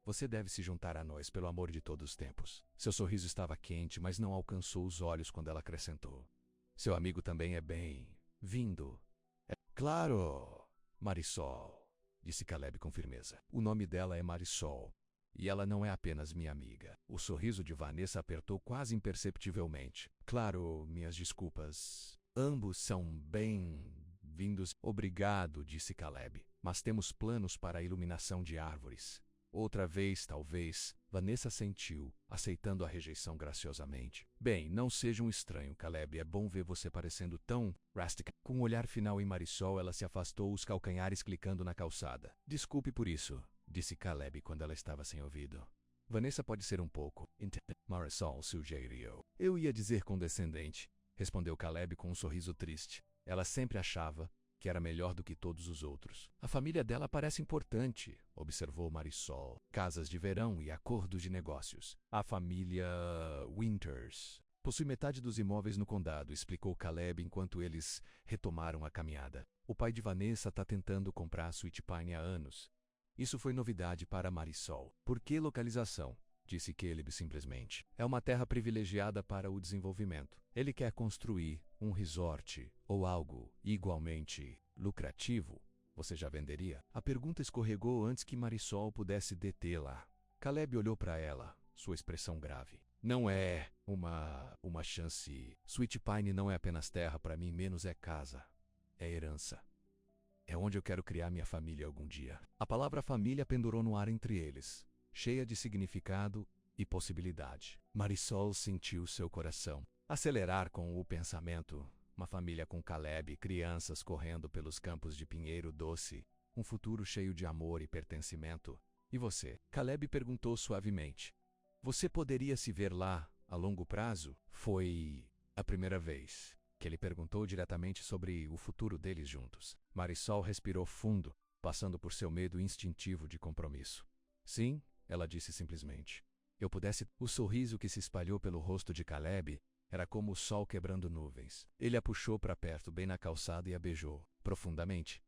Você deve se juntar a nós pelo amor de todos os tempos. Seu sorriso estava quente, mas não alcançou os olhos quando ela acrescentou. Seu amigo também é bem-vindo. É claro, Marisol, disse Caleb com firmeza. O nome dela é Marisol, e ela não é apenas minha amiga. O sorriso de Vanessa apertou quase imperceptivelmente. Claro, minhas desculpas. Ambos são bem-vindos. Obrigado, disse Caleb. Mas temos planos para a iluminação de árvores. Outra vez, talvez, Vanessa sentiu, aceitando a rejeição graciosamente. Bem, não seja um estranho, Caleb. É bom ver você parecendo tão rustic. Com um olhar final em Marisol, ela se afastou, os calcanhares clicando na calçada. Desculpe por isso, disse Caleb quando ela estava sem ouvido. Vanessa pode ser um pouco. Marisol sugeriu. Eu ia dizer condescendente, respondeu Caleb com um sorriso triste. Ela sempre achava que era melhor do que todos os outros. A família dela parece importante, observou Marisol. Casas de verão e acordos de negócios. A família Winters possui metade dos imóveis no condado, explicou Caleb enquanto eles retomaram a caminhada. O pai de Vanessa está tentando comprar a Sweet Pine há anos. Isso foi novidade para Marisol. Por que localização? Disse Caleb simplesmente. É uma terra privilegiada para o desenvolvimento. Ele quer construir um resort ou algo igualmente lucrativo. Você já venderia? A pergunta escorregou antes que Marisol pudesse detê-la. Caleb olhou para ela, sua expressão grave. Não é uma chance. Sweet Pine não é apenas terra para mim, menos é casa. É herança. É onde eu quero criar minha família algum dia. A palavra família pendurou no ar entre eles, cheia de significado e possibilidade. Marisol sentiu seu coração acelerar com o pensamento. Uma família com Caleb, crianças correndo pelos campos de pinheiro doce, um futuro cheio de amor e pertencimento. E você? Caleb perguntou suavemente. Você poderia se ver lá, a longo prazo? Foi a primeira vez que ele perguntou diretamente sobre o futuro deles juntos. Marisol respirou fundo, passando por seu medo instintivo de compromisso. Sim, ela disse simplesmente. Eu pudesse... O sorriso que se espalhou pelo rosto de Caleb era como o sol quebrando nuvens. Ele a puxou para perto bem na calçada e a beijou, profundamente.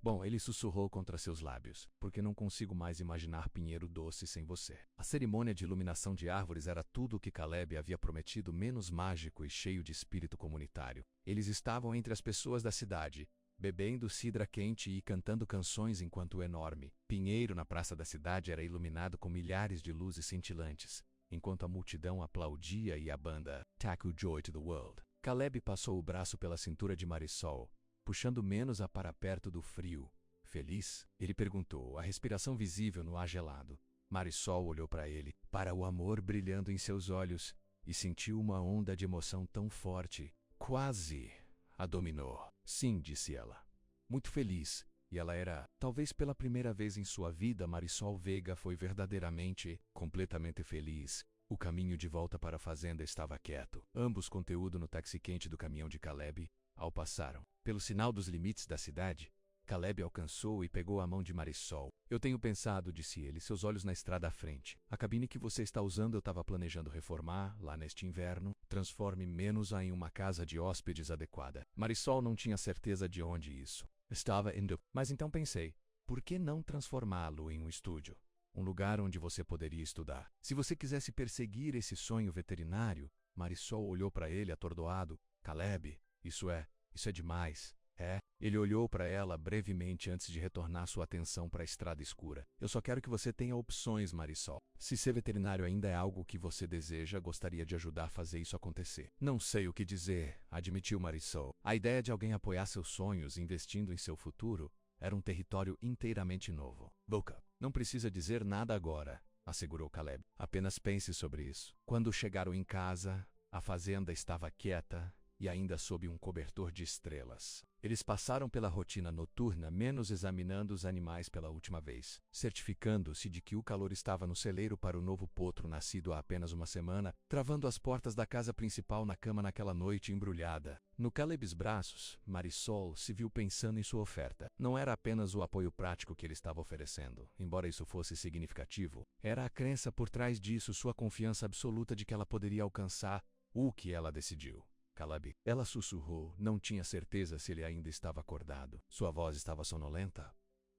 Bom, ele sussurrou contra seus lábios, porque não consigo mais imaginar pinheiro doce sem você. A cerimônia de iluminação de árvores era tudo o que Caleb havia prometido, menos mágico e cheio de espírito comunitário. Eles estavam entre as pessoas da cidade, bebendo cidra quente e cantando canções enquanto o enorme pinheiro na praça da cidade era iluminado com milhares de luzes cintilantes, enquanto a multidão aplaudia e a banda Tackle Joy to the World. Caleb passou o braço pela cintura de Marisol, puxando menos-a para perto do frio. Feliz? Ele perguntou, a respiração visível no ar gelado. Marisol olhou para ele, para o amor brilhando em seus olhos, e sentiu uma onda de emoção tão forte, quase a dominou. Sim, disse ela. Muito feliz. E ela era, talvez pela primeira vez em sua vida, Marisol Veiga foi verdadeiramente, completamente feliz. O caminho de volta para a fazenda estava quieto. Ambos conteúdo no táxi quente do caminhão de Caleb. Ao passaram pelo sinal dos limites da cidade, Caleb alcançou e pegou a mão de Marisol. Eu tenho pensado, disse ele, seus olhos na estrada à frente. A cabine que você está usando eu estava planejando reformar, lá neste inverno. Transforme menos-a em uma casa de hóspedes adequada. Marisol não tinha certeza de onde isso estava indo, mas então pensei, por que não transformá-lo em um estúdio? Um lugar onde você poderia estudar. Se você quisesse perseguir esse sonho veterinário, Marisol olhou para ele atordoado. Caleb, isso é demais. É? Ele olhou para ela brevemente antes de retornar sua atenção para a estrada escura. Eu só quero que você tenha opções, Marisol. Se ser veterinário ainda é algo que você deseja, gostaria de ajudar a fazer isso acontecer. Não sei o que dizer, admitiu Marisol. A ideia de alguém apoiar seus sonhos investindo em seu futuro era um território inteiramente novo. Boca, não precisa dizer nada agora, assegurou Caleb. Apenas pense sobre isso. Quando chegaram em casa, a fazenda estava quieta e ainda sob um cobertor de estrelas. Eles passaram pela rotina noturna, menos examinando os animais pela última vez, certificando-se de que o calor estava no celeiro para o novo potro nascido há apenas uma semana, travando as portas da casa principal na cama naquela noite embrulhada. No Caleb's braços, Marisol se viu pensando em sua oferta. Não era apenas o apoio prático que ele estava oferecendo, embora isso fosse significativo. Era a crença por trás disso, sua confiança absoluta de que ela poderia alcançar o que ela decidiu. Caleb. Ela sussurrou, não tinha certeza se ele ainda estava acordado. Sua voz estava sonolenta.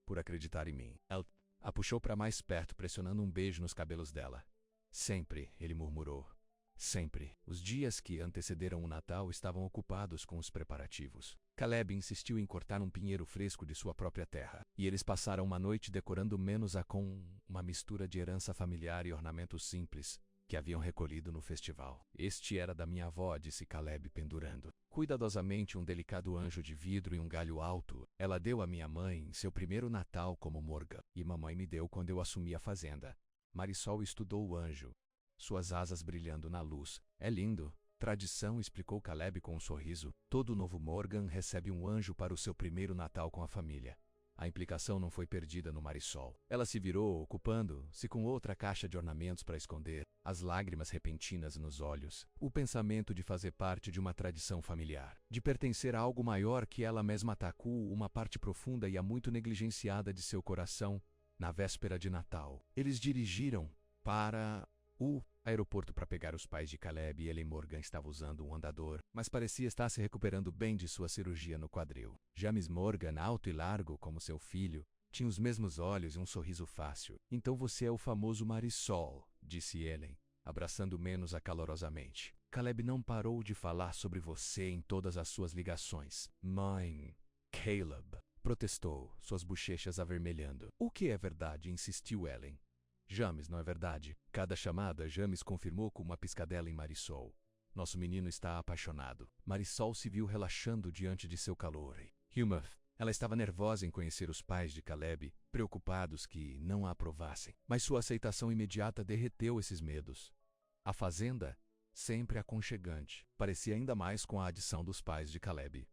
Por acreditar em mim. Ela a puxou para mais perto, pressionando um beijo nos cabelos dela. Sempre, ele murmurou. Sempre. Os dias que antecederam o Natal estavam ocupados com os preparativos. Caleb insistiu em cortar um pinheiro fresco de sua própria terra, e eles passaram uma noite decorando menos-a com uma mistura de herança familiar e ornamentos simples que haviam recolhido no festival. Este era da minha avó, disse Caleb pendurando cuidadosamente um delicado anjo de vidro em um galho alto. Ela deu a minha mãe em seu primeiro Natal como Morgan, e mamãe me deu quando eu assumi a fazenda. Marisol estudou o anjo, suas asas brilhando na luz. É lindo. Tradição, explicou Caleb com um sorriso. Todo novo Morgan recebe um anjo para o seu primeiro Natal com a família. A implicação não foi perdida no Marisol. Ela se virou, ocupando-se com outra caixa de ornamentos para esconder as lágrimas repentinas nos olhos. O pensamento de fazer parte de uma tradição familiar, de pertencer a algo maior que ela mesma atacou uma parte profunda e há muito negligenciada de seu coração. Na véspera de Natal, eles dirigiram para o aeroporto para pegar os pais de Caleb e Ellen Morgan estava usando um andador, mas parecia estar se recuperando bem de sua cirurgia no quadril. James Morgan, alto e largo como seu filho, tinha os mesmos olhos e um sorriso fácil. Então você é o famoso Marisol, disse Ellen, abraçando menos-a calorosamente. Caleb não parou de falar sobre você em todas as suas ligações. Mãe, Caleb, protestou, suas bochechas avermelhando. O que é verdade? Insistiu Ellen. James, não é verdade? Cada chamada, James confirmou com uma piscadela em Marisol. Nosso menino está apaixonado. Marisol se viu relaxando diante de seu calor. Humor. Ela estava nervosa em conhecer os pais de Caleb, preocupados que não a aprovassem. Mas sua aceitação imediata derreteu esses medos. A fazenda, sempre aconchegante, parecia ainda mais com a adição dos pais de Caleb.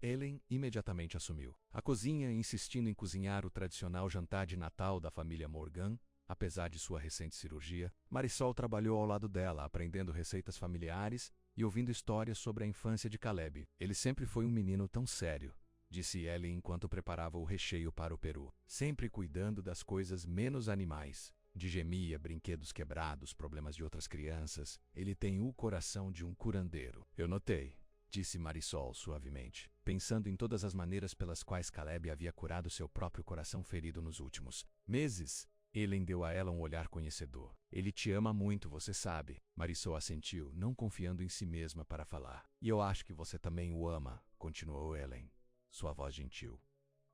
Ellen imediatamente assumiu a cozinha, insistindo em cozinhar o tradicional jantar de Natal da família Morgan. Apesar de sua recente cirurgia, Marisol trabalhou ao lado dela, aprendendo receitas familiares e ouvindo histórias sobre a infância de Caleb. Ele sempre foi um menino tão sério, disse Ellen enquanto preparava o recheio para o peru. Sempre cuidando das coisas menos animais. De gemia, brinquedos quebrados, problemas de outras crianças. Ele tem o coração de um curandeiro. Eu notei, disse Marisol suavemente, pensando em todas as maneiras pelas quais Caleb havia curado seu próprio coração ferido nos últimos meses. Ellen deu a ela um olhar conhecedor. Ele te ama muito, você sabe. Marisol assentiu, não confiando em si mesma para falar. E eu acho que você também o ama, continuou Ellen, sua voz gentil.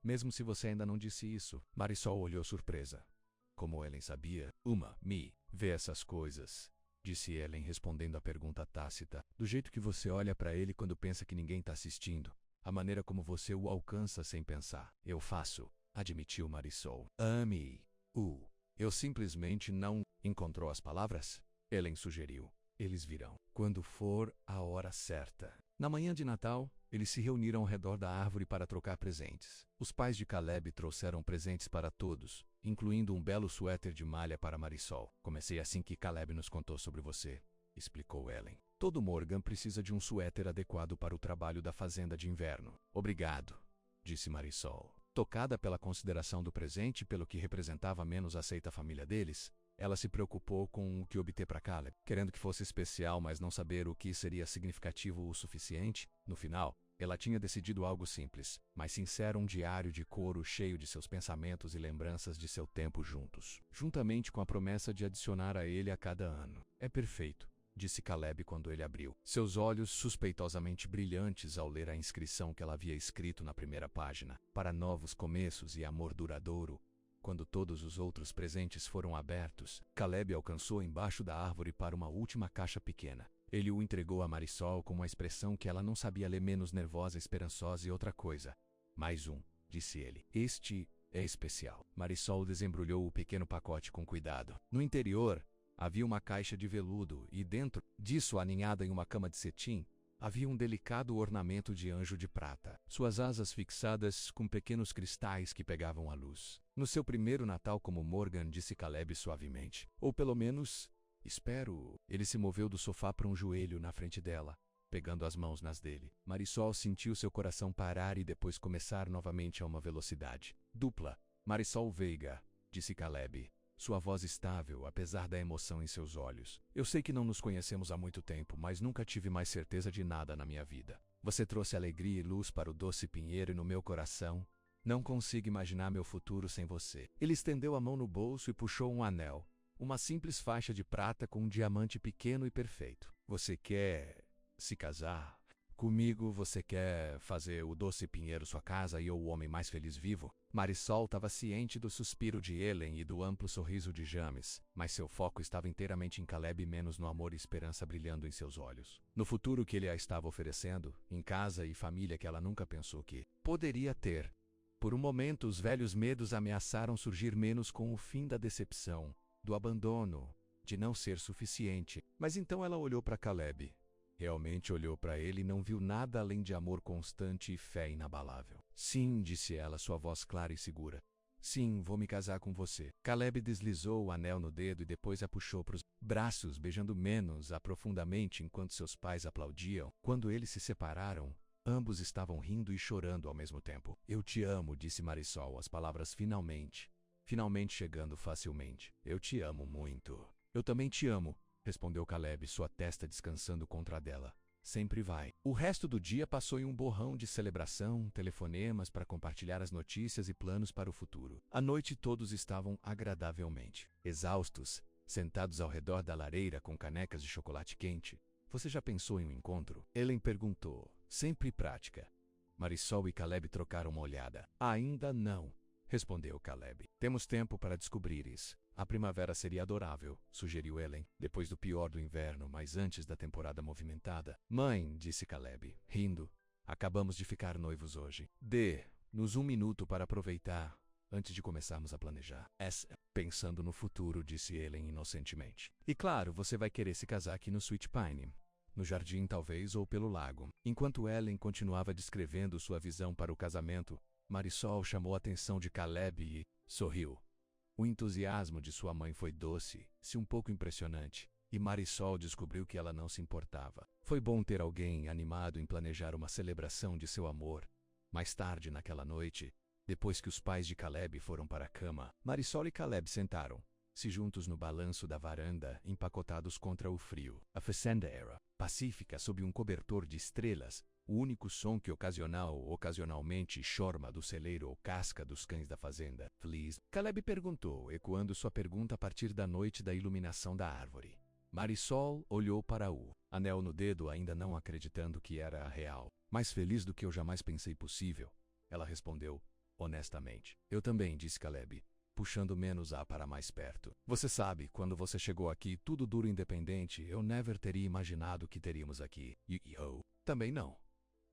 Mesmo se você ainda não disse isso. Marisol olhou surpresa. Como Ellen sabia, me vê essas coisas, disse Ellen respondendo à pergunta tácita, do jeito que você olha para ele quando pensa que ninguém está assistindo, a maneira como você o alcança sem pensar. Eu faço, admitiu Marisol. Ame-o. Eu simplesmente não encontrou as palavras? Ellen sugeriu. Eles virão quando for a hora certa. Na manhã de Natal, eles se reuniram ao redor da árvore para trocar presentes. Os pais de Caleb trouxeram presentes para todos, incluindo um belo suéter de malha para Marisol. Comecei assim que Caleb nos contou sobre você, explicou Ellen. Todo Morgan precisa de um suéter adequado para o trabalho da fazenda de inverno. Obrigado, disse Marisol. Tocada pela consideração do presente e pelo que representava a menos aceita família deles, ela se preocupou com o que obter para Caleb, querendo que fosse especial, mas não saber o que seria significativo o suficiente. No final, ela tinha decidido algo simples, mas sincero, um diário de couro cheio de seus pensamentos e lembranças de seu tempo juntos, juntamente com a promessa de adicionar a ele a cada ano. É perfeito, disse Caleb quando ele abriu, seus olhos suspeitosamente brilhantes ao ler a inscrição que ela havia escrito na primeira página, para novos começos e amor duradouro. Quando todos os outros presentes foram abertos, Caleb alcançou embaixo da árvore para uma última caixa pequena. Ele o entregou a Marisol com uma expressão que ela não sabia ler, menos nervosa, esperançosa e outra coisa. Mais um, disse ele. Este é especial. Marisol desembrulhou o pequeno pacote com cuidado. No interior, havia uma caixa de veludo e dentro disso, aninhada em uma cama de cetim, havia um delicado ornamento de anjo de prata, suas asas fixadas com pequenos cristais que pegavam a luz. No seu primeiro Natal como Morgan, disse Caleb suavemente. Ou pelo menos, espero. Ele se moveu do sofá para um joelho na frente dela, pegando as mãos nas dele. Marisol sentiu seu coração parar e depois começar novamente a uma velocidade dupla. Marisol Veiga, disse Caleb, sua voz estável, apesar da emoção em seus olhos. Eu sei que não nos conhecemos há muito tempo, mas nunca tive mais certeza de nada na minha vida. Você trouxe alegria e luz para o doce pinheiro e no meu coração. Não consigo imaginar meu futuro sem você. Ele estendeu a mão no bolso e puxou um anel, uma simples faixa de prata com um diamante pequeno e perfeito. Você quer se casar comigo? Você quer fazer o doce pinheiro sua casa e eu o homem mais feliz vivo? Marisol estava ciente do suspiro de Ellen e do amplo sorriso de James, mas seu foco estava inteiramente em Caleb, menos no amor e esperança brilhando em seus olhos. No futuro que ele a estava oferecendo, em casa e família que ela nunca pensou que poderia ter. Por um momento, os velhos medos ameaçaram surgir, menos com o fim da decepção, do abandono, de não ser suficiente. Mas então ela olhou para Caleb. Realmente olhou para ele e não viu nada além de amor constante e fé inabalável. Sim, disse ela, sua voz clara e segura. Sim, vou me casar com você. Caleb deslizou o anel no dedo e depois a puxou para os braços, beijando menos-a profundamente enquanto seus pais aplaudiam. Quando eles se separaram, ambos estavam rindo e chorando ao mesmo tempo. Eu te amo, disse Marisol, as palavras finalmente chegando facilmente. Eu te amo muito. Eu também te amo, respondeu Caleb, sua testa descansando contra a dela. Sempre vai. O resto do dia passou em um borrão de celebração, telefonemas para compartilhar as notícias e planos para o futuro. À noite todos estavam agradavelmente exaustos, sentados ao redor da lareira com canecas de chocolate quente. Você já pensou em um encontro? Ellen perguntou, sempre prática. Marisol e Caleb trocaram uma olhada. Ainda não, respondeu Caleb. Temos tempo para descobrir isso. A primavera seria adorável, sugeriu Ellen, depois do pior do inverno, mas antes da temporada movimentada. Mãe, disse Caleb, rindo, acabamos de ficar noivos hoje. Dê-nos um minuto para aproveitar, antes de começarmos a planejar. Pensando no futuro, disse Ellen inocentemente. E claro, você vai querer se casar aqui no Sweet Pine. No jardim, talvez, ou pelo lago. Enquanto Ellen continuava descrevendo sua visão para o casamento, Marisol chamou a atenção de Caleb e sorriu. O entusiasmo de sua mãe foi doce, se um pouco impressionante, e Marisol descobriu que ela não se importava. Foi bom ter alguém animado em planejar uma celebração de seu amor, Mais tarde naquela noite, depois que os pais de Caleb foram para a cama, Marisol e Caleb sentaram-se juntos no balanço da varanda, empacotados contra o frio. A fazenda era pacífica sob um cobertor de estrelas, o único som que ocasionalmente chorma do celeiro ou casca dos cães da fazenda. Feliz? Caleb perguntou, ecoando sua pergunta a partir da noite da iluminação da árvore. Marisol olhou para o anel no dedo, ainda não acreditando que era real. Mais feliz do que eu jamais pensei possível, ela respondeu, honestamente. Eu também, disse Caleb, puxando menos para mais perto. Você sabe, quando você chegou aqui, tudo duro e independente, eu never teria imaginado que teríamos aqui. Eu também não,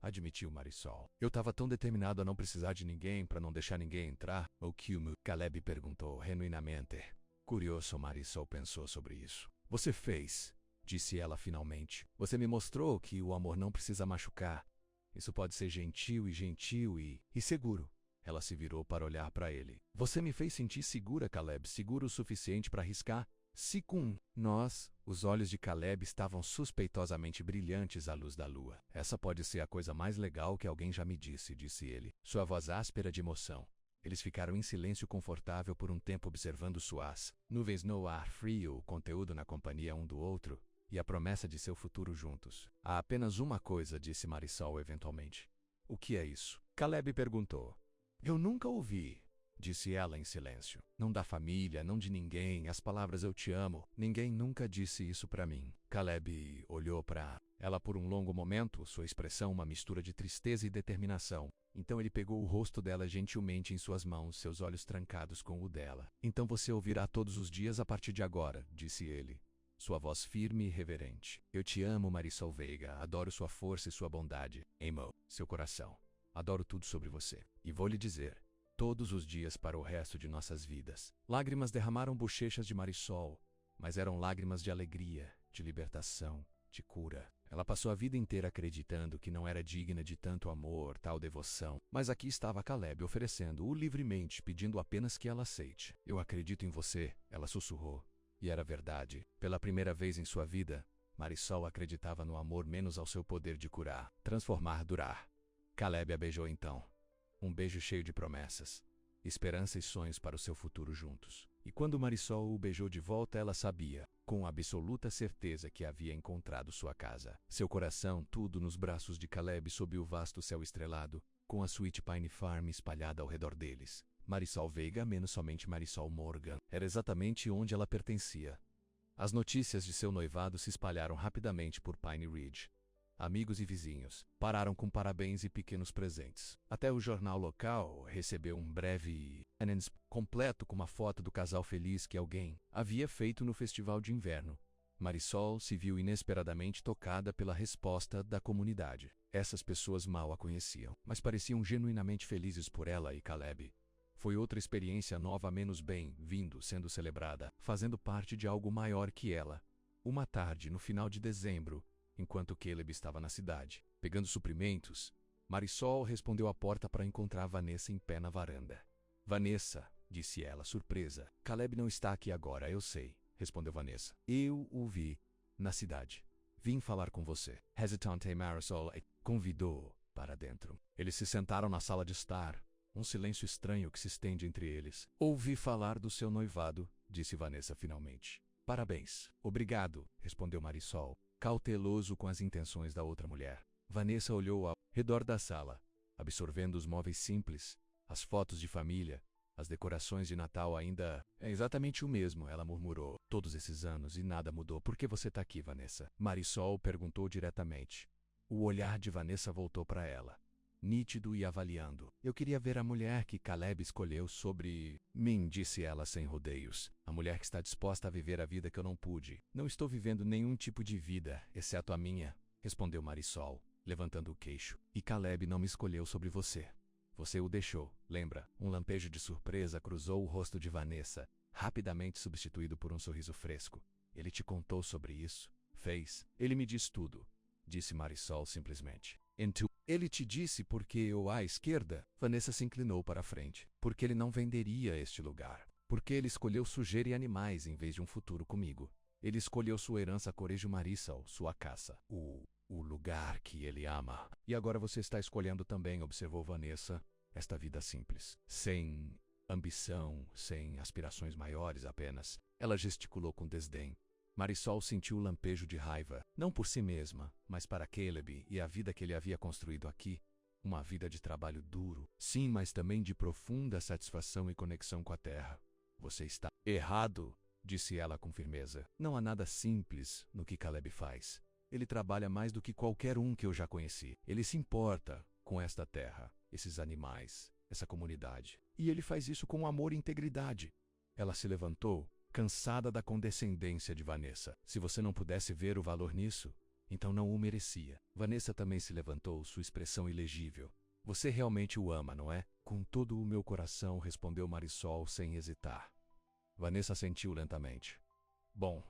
admitiu Marisol. Eu estava tão determinado a não precisar de ninguém para não deixar ninguém entrar. O que Caleb perguntou, genuinamente. Curioso, Marisol pensou sobre isso. Você fez, disse ela finalmente. Você me mostrou que o amor não precisa machucar. Isso pode ser gentil e seguro. Ela se virou para olhar para ele. Você me fez sentir segura, Caleb, seguro o suficiente para arriscar? Se com nós, os olhos de Caleb estavam suspeitosamente brilhantes à luz da lua. Essa pode ser a coisa mais legal que alguém já me disse ele, sua voz áspera de emoção. Eles ficaram em silêncio confortável por um tempo observando suas nuvens no ar frio, o conteúdo na companhia um do outro, e a promessa de seu futuro juntos. Há apenas uma coisa, disse Marisol eventualmente. O que é isso? Caleb perguntou. Eu nunca ouvi, disse ela em silêncio. Não da família, não de ninguém, as palavras eu te amo. Ninguém nunca disse isso para mim. Caleb olhou para ela por um longo momento, sua expressão uma mistura de tristeza e determinação. Então ele pegou o rosto dela gentilmente em suas mãos, seus olhos trancados com o dela. Então você ouvirá todos os dias a partir de agora, disse ele, sua voz firme e reverente. Eu te amo, Marisol Veiga, adoro sua força e sua bondade. Amo seu coração. Adoro tudo sobre você. E vou lhe dizer, todos os dias para o resto de nossas vidas. Lágrimas derramaram bochechas de Marisol, mas eram lágrimas de alegria, de libertação, de cura. Ela passou a vida inteira acreditando que não era digna de tanto amor, tal devoção. Mas aqui estava Caleb oferecendo-o livremente, pedindo apenas que ela aceite. Eu acredito em você, ela sussurrou. E era verdade. Pela primeira vez em sua vida, Marisol acreditava no amor menos ao seu poder de curar, transformar, durar. Caleb a beijou então. Um beijo cheio de promessas, esperança e sonhos para o seu futuro juntos. E quando Marisol o beijou de volta, ela sabia, com absoluta certeza, que havia encontrado sua casa. Seu coração, tudo nos braços de Caleb sob o vasto céu estrelado, com a Sweet Pine Farm espalhada ao redor deles. Marisol Veiga, menos somente Marisol Morgan, era exatamente onde ela pertencia. As notícias de seu noivado se espalharam rapidamente por Pine Ridge. Amigos e vizinhos pararam com parabéns e pequenos presentes. Até o jornal local recebeu um breve anúncio completo com uma foto do casal feliz que alguém havia feito no festival de inverno. Marisol se viu inesperadamente tocada pela resposta da comunidade. Essas pessoas mal a conheciam, mas pareciam genuinamente felizes por ela e Caleb. Foi outra experiência nova, menos bem-vindo, sendo celebrada, fazendo parte de algo maior que ela. Uma tarde, no final de dezembro, enquanto Caleb estava na cidade, pegando suprimentos, Marisol respondeu à porta para encontrar Vanessa em pé na varanda. Vanessa, disse ela, surpresa. Caleb não está aqui agora, eu sei, respondeu Vanessa. Eu o vi na cidade. Vim falar com você. Hesitante, Marisol convidou para dentro. Eles se sentaram na sala de estar, um silêncio estranho que se estende entre eles. Ouvi falar do seu noivado, disse Vanessa finalmente. Parabéns. Obrigado, respondeu Marisol, cauteloso com as intenções da outra mulher. Vanessa olhou ao redor da sala, absorvendo os móveis simples, as fotos de família, as decorações de Natal. Ainda é exatamente o mesmo, ela murmurou. Todos esses anos e nada mudou. Por que você está aqui, Vanessa? Marisol perguntou diretamente. O olhar de Vanessa voltou para ela, nítido e avaliando. Eu queria ver a mulher que Caleb escolheu sobre mim, disse ela sem rodeios. A mulher que está disposta a viver a vida que eu não pude. Não estou vivendo nenhum tipo de vida, exceto a minha, respondeu Marisol, levantando o queixo. E Caleb não me escolheu sobre você. Você o deixou, lembra? Um lampejo de surpresa cruzou o rosto de Vanessa, rapidamente substituído por um sorriso fresco. Ele te contou sobre isso? Fez. Ele me diz tudo, disse Marisol simplesmente. Ele te disse porque eu à esquerda? Vanessa se inclinou para a frente. Porque ele não venderia este lugar. Porque ele escolheu sujeira e animais em vez de um futuro comigo. Ele escolheu sua herança Corejo Marisol, sua caça. o lugar que ele ama. E agora você está escolhendo também, observou Vanessa, esta vida simples, sem ambição, sem aspirações maiores apenas. Ela gesticulou com desdém. Marisol sentiu um lampejo de raiva, não por si mesma, mas para Caleb e a vida que ele havia construído aqui. Uma vida de trabalho duro, sim, mas também de profunda satisfação e conexão com a terra. Você está errado, disse ela com firmeza. Não há nada simples no que Caleb faz. Ele trabalha mais do que qualquer um que eu já conheci. Ele se importa com esta terra, esses animais, essa comunidade. E ele faz isso com amor e integridade. Ela se levantou, cansada da condescendência de Vanessa. Se você não pudesse ver o valor nisso, então não o merecia. Vanessa também se levantou, sua expressão ilegível. Você realmente o ama, não é? Com todo o meu coração, respondeu Marisol sem hesitar. Vanessa assentiu lentamente. Bom,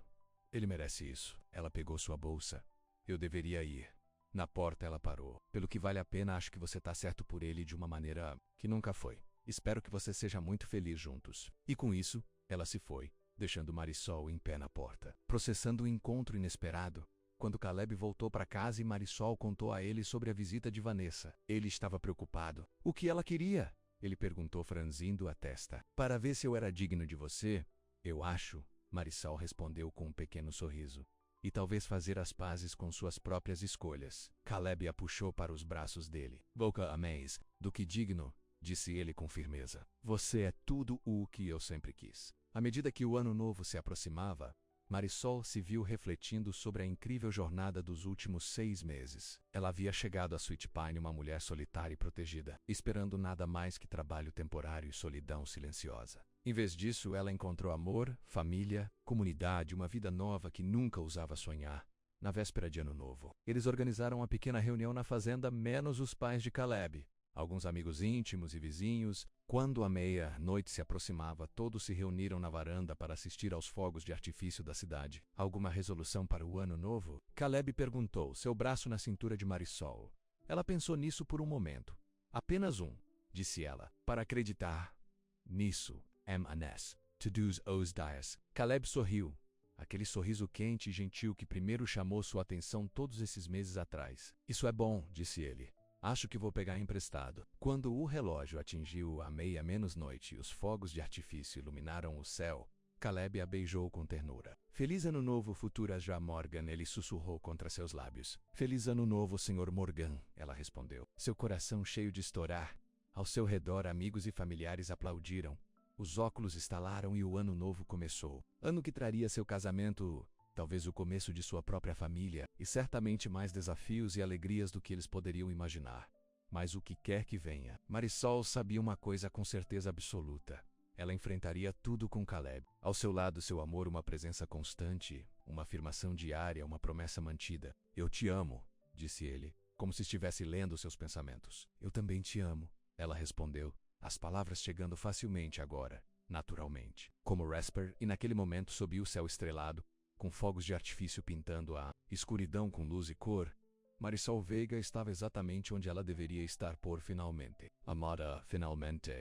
ele merece isso. Ela pegou sua bolsa. Eu deveria ir. Na porta ela parou. Pelo que vale a pena, acho que você está certo por ele de uma maneira que nunca foi. Espero que você seja muito feliz juntos. E com isso, ela se foi, deixando Marisol em pé na porta. Processando o encontro inesperado, quando Caleb voltou para casa e Marisol contou a ele sobre a visita de Vanessa. Ele estava preocupado. O que ela queria? Ele perguntou franzindo a testa. Para ver se eu era digno de você, eu acho, Marisol respondeu com um pequeno sorriso. E talvez fazer as pazes com suas próprias escolhas. Caleb a puxou para os braços dele. Boca a mais do que digno, disse ele com firmeza. Você é tudo o que eu sempre quis. À medida que o ano novo se aproximava, Marisol se viu refletindo sobre a incrível jornada dos últimos 6 meses. Ela havia chegado a Sweet Pine uma mulher solitária e protegida, esperando nada mais que trabalho temporário e solidão silenciosa. Em vez disso, ela encontrou amor, família, comunidade, uma vida nova que nunca ousava sonhar. Na véspera de Ano Novo, eles organizaram uma pequena reunião na fazenda, menos os pais de Caleb. Alguns amigos íntimos e vizinhos. Quando a meia-noite se aproximava, todos se reuniram na varanda para assistir aos fogos de artifício da cidade. Alguma resolução para o ano novo? Caleb perguntou, seu braço na cintura de Marisol. Ela pensou nisso por um momento. Apenas um, disse ela, para acreditar nisso. M.N.S. To do's os dias. Caleb sorriu. Aquele sorriso quente e gentil que primeiro chamou sua atenção todos esses meses atrás. Isso é bom, disse ele. Acho que vou pegar emprestado. Quando o relógio atingiu a meia-menos-noite e os fogos de artifício iluminaram o céu, Caleb a beijou com ternura. Feliz Ano Novo, futura já Morgan, ele sussurrou contra seus lábios. Feliz Ano Novo, Sr. Morgan, ela respondeu. Seu coração cheio de estourar. Ao seu redor, amigos e familiares aplaudiram. Os óculos estalaram e o ano novo começou. Ano que traria seu casamento, talvez o começo de sua própria família, e certamente mais desafios e alegrias do que eles poderiam imaginar. Mas o que quer que venha, Marisol sabia uma coisa com certeza absoluta. Ela enfrentaria tudo com Caleb. Ao seu lado, seu amor, uma presença constante, uma afirmação diária, uma promessa mantida. Eu te amo, disse ele, como se estivesse lendo seus pensamentos. Eu também te amo, ela respondeu, as palavras chegando facilmente agora, naturalmente. Como Rasper, e naquele momento sob o céu estrelado, com fogos de artifício pintando a escuridão com luz e cor, Marisol Veiga estava exatamente onde ela deveria estar por finalmente. Amada, finalmente.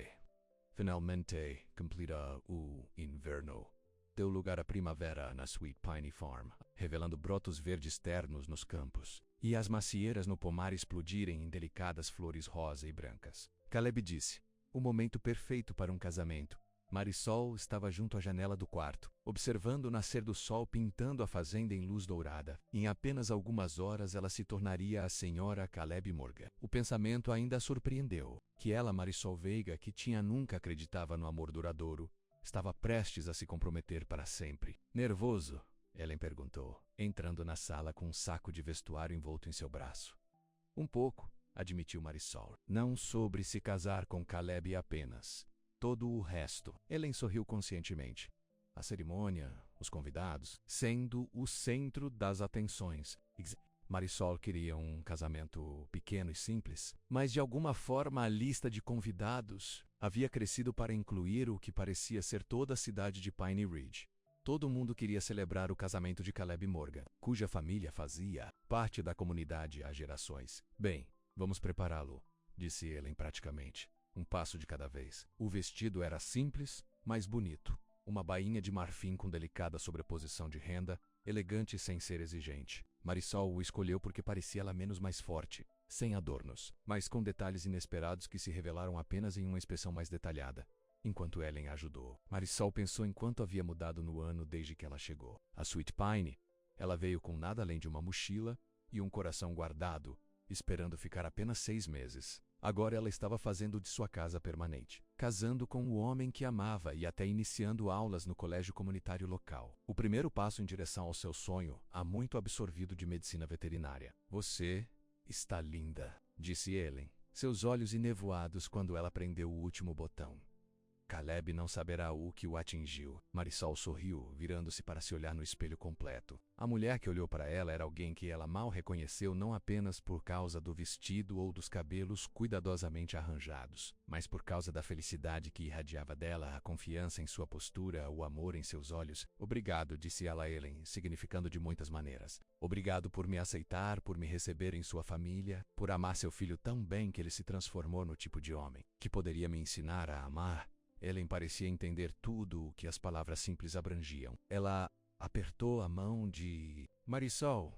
Finalmente, cumprida o inverno. Deu lugar à primavera na Sweet Pine Farm, revelando brotos verdes ternos nos campos, e as macieiras no pomar explodirem em delicadas flores rosa e brancas. Caleb disse, o momento perfeito para um casamento. Marisol estava junto à janela do quarto, observando o nascer do sol pintando a fazenda em luz dourada. Em apenas algumas horas ela se tornaria a senhora Caleb Morgan. O pensamento ainda a surpreendeu, que ela, Marisol Veiga, que nunca acreditava no amor duradouro, estava prestes a se comprometer para sempre. Nervoso? Ellen perguntou, entrando na sala com um saco de vestuário envolto em seu braço. Um pouco, admitiu Marisol. Não sobre se casar com Caleb apenas. Todo o resto. Ellen sorriu conscientemente. A cerimônia, os convidados, sendo o centro das atenções. Marisol queria um casamento pequeno e simples, mas de alguma forma a lista de convidados havia crescido para incluir o que parecia ser toda a cidade de Pine Ridge. Todo mundo queria celebrar o casamento de Caleb Morgan, cuja família fazia parte da comunidade há gerações. Bem, vamos prepará-lo, disse Ellen praticamente. Um passo de cada vez. O vestido era simples, mas bonito. Uma bainha de marfim com delicada sobreposição de renda, elegante sem ser exigente. Marisol o escolheu porque parecia ela menos mais forte, sem adornos, mas com detalhes inesperados que se revelaram apenas em uma inspeção mais detalhada. Enquanto Ellen a ajudou, Marisol pensou em quanto havia mudado no ano desde que ela chegou. A Sweet Pine, ela veio com nada além de uma mochila e um coração guardado, esperando ficar apenas 6 meses. Agora ela estava fazendo de sua casa permanente, casando com o homem que amava e até iniciando aulas no colégio comunitário local. O primeiro passo em direção ao seu sonho, há muito absorvido de medicina veterinária. Você está linda, disse Ellen, seus olhos enevoados quando ela prendeu o último botão. Caleb não saberá o que o atingiu. Marisol sorriu, virando-se para se olhar no espelho completo. A mulher que olhou para ela era alguém que ela mal reconheceu não apenas por causa do vestido ou dos cabelos cuidadosamente arranjados, mas por causa da felicidade que irradiava dela, a confiança em sua postura, o amor em seus olhos. Obrigado, disse ela a Ellen, significando de muitas maneiras. Obrigado por me aceitar, por me receber em sua família, por amar seu filho tão bem que ele se transformou no tipo de homem que poderia me ensinar a amar. Ellen parecia entender tudo o que as palavras simples abrangiam. Ela apertou a mão de Marisol.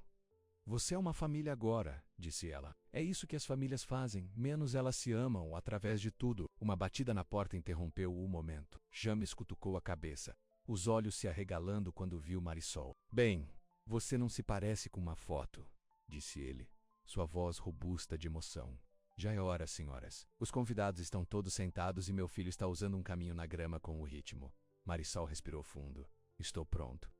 Você é uma família agora, disse ela. É isso que as famílias fazem, menos elas se amam através de tudo. Uma batida na porta interrompeu o momento. James cutucou a cabeça, os olhos se arregalando quando viu Marisol. Bem, você não se parece com uma foto, disse ele, sua voz robusta de emoção. Já é hora, senhoras. Os convidados estão todos sentados e meu filho está usando um caminho na grama com o ritmo. Marisol respirou fundo. Estou pronto.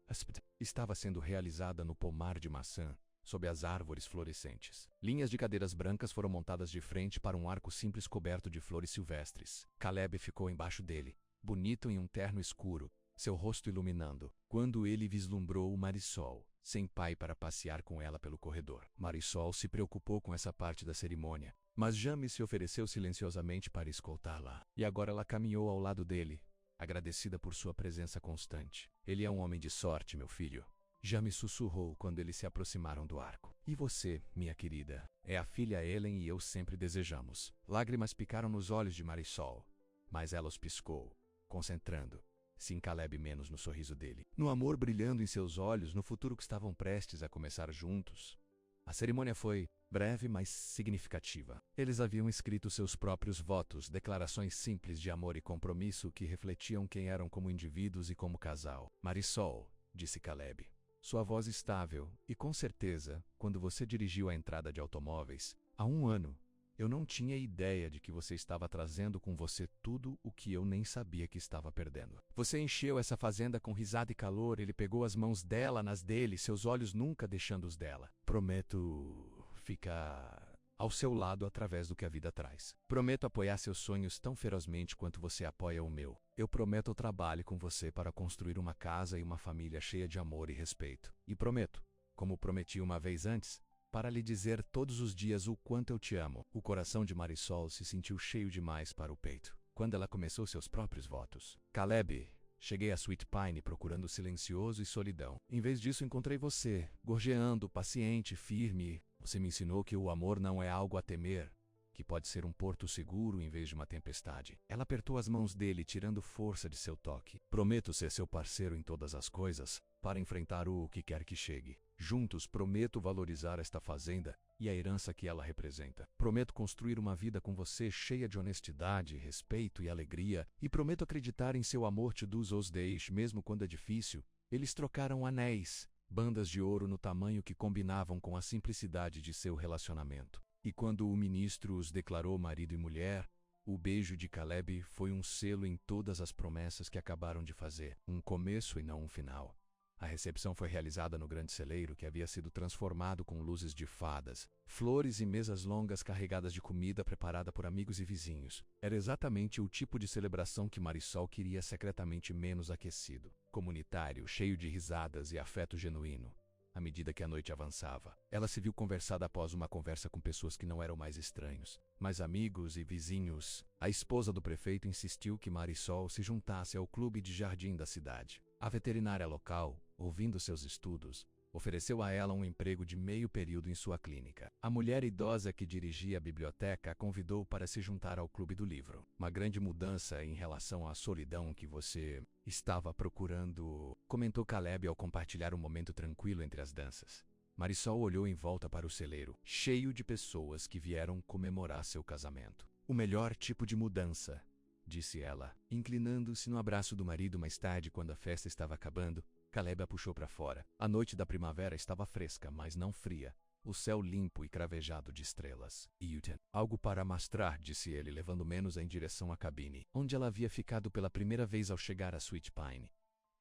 Estava sendo realizada no pomar de maçã, sob as árvores florescentes. Linhas de cadeiras brancas foram montadas de frente para um arco simples coberto de flores silvestres. Caleb ficou embaixo dele, bonito em um terno escuro, seu rosto iluminando, quando ele vislumbrou Marisol, sem pai para passear com ela pelo corredor. Marisol se preocupou com essa parte da cerimônia, mas James se ofereceu silenciosamente para escoltá-la. E agora ela caminhou ao lado dele, agradecida por sua presença constante. Ele é um homem de sorte, meu filho. James sussurrou quando eles se aproximaram do arco. E você, minha querida, é a filha Ellen e eu sempre desejamos. Lágrimas picaram nos olhos de Marisol, mas ela os piscou, concentrando-se em Caleb menos no sorriso dele, no amor brilhando em seus olhos, no futuro que estavam prestes a começar juntos. A cerimônia foi breve, mas significativa. Eles haviam escrito seus próprios votos, declarações simples de amor e compromisso que refletiam quem eram como indivíduos e como casal. Marisol, disse Caleb, sua voz estável, e com certeza, quando você dirigiu a entrada de automóveis, há 1 ano, eu não tinha ideia de que você estava trazendo com você tudo o que eu nem sabia que estava perdendo. Você encheu essa fazenda com risada e calor, ele pegou as mãos dela nas dele, seus olhos nunca deixando os dela. Prometo ficar ao seu lado através do que a vida traz. Prometo apoiar seus sonhos tão ferozmente quanto você apoia o meu. Eu prometo o trabalho com você para construir uma casa e uma família cheia de amor e respeito. E prometo, como prometi uma vez antes, para lhe dizer todos os dias o quanto eu te amo. O coração de Marisol se sentiu cheio demais para o peito, quando ela começou seus próprios votos. Caleb, cheguei a Sweet Pine procurando silencioso e solidão. Em vez disso encontrei você, gorjeando, paciente, firme. Você me ensinou que o amor não é algo a temer, que pode ser um porto seguro em vez de uma tempestade. Ela apertou as mãos dele, tirando força de seu toque. Prometo ser seu parceiro em todas as coisas, para enfrentar o que quer que chegue. Juntos, prometo valorizar esta fazenda e a herança que ela representa. Prometo construir uma vida com você cheia de honestidade, respeito e alegria. E prometo acreditar em seu amor to do os days, mesmo quando é difícil. Eles trocaram anéis, bandas de ouro no tamanho que combinavam com a simplicidade de seu relacionamento. E quando o ministro os declarou marido e mulher, o beijo de Caleb foi um selo em todas as promessas que acabaram de fazer. Um começo e não um final. A recepção foi realizada no grande celeiro que havia sido transformado com luzes de fadas, flores e mesas longas carregadas de comida preparada por amigos e vizinhos. Era exatamente o tipo de celebração que Marisol queria, secretamente menos aquecido, comunitário, cheio de risadas e afeto genuíno. À medida que a noite avançava, ela se viu conversada após uma conversa com pessoas que não eram mais estranhos, mas amigos e vizinhos. A esposa do prefeito insistiu que Marisol se juntasse ao clube de jardim da cidade. A veterinária local, ouvindo seus estudos, ofereceu a ela um emprego de meio período em sua clínica. A mulher idosa que dirigia a biblioteca a convidou para se juntar ao clube do livro. Uma grande mudança em relação à solidão que você estava procurando, comentou Caleb ao compartilhar um momento tranquilo entre as danças. Marisol olhou em volta para o celeiro, cheio de pessoas que vieram comemorar seu casamento. O melhor tipo de mudança, disse ela, inclinando-se no abraço do marido mais tarde quando a festa estava acabando. Caleb a puxou para fora. A noite da primavera estava fresca, mas não fria. O céu limpo e cravejado de estrelas. Eugene. Algo para mostrar, disse ele, levando menos em direção à cabine, onde ela havia ficado pela primeira vez ao chegar a Sweet Pine.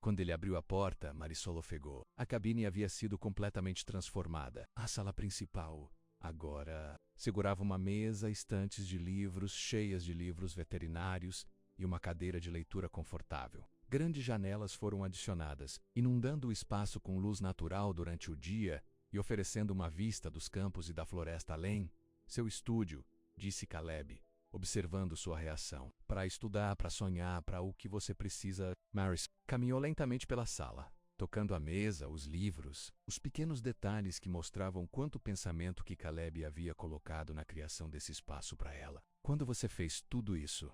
Quando ele abriu a porta, Marisol ofegou. A cabine havia sido completamente transformada. A sala principal, agora, segurava uma mesa, estantes de livros, cheias de livros veterinários e uma cadeira de leitura confortável. Grandes janelas foram adicionadas, inundando o espaço com luz natural durante o dia e oferecendo uma vista dos campos e da floresta além. Seu estúdio, disse Caleb, observando sua reação. Para estudar, para sonhar, para o que você precisa. Maris caminhou lentamente pela sala, tocando a mesa, os livros, os pequenos detalhes que mostravam quanto pensamento que Caleb havia colocado na criação desse espaço para ela. Quando você fez tudo isso?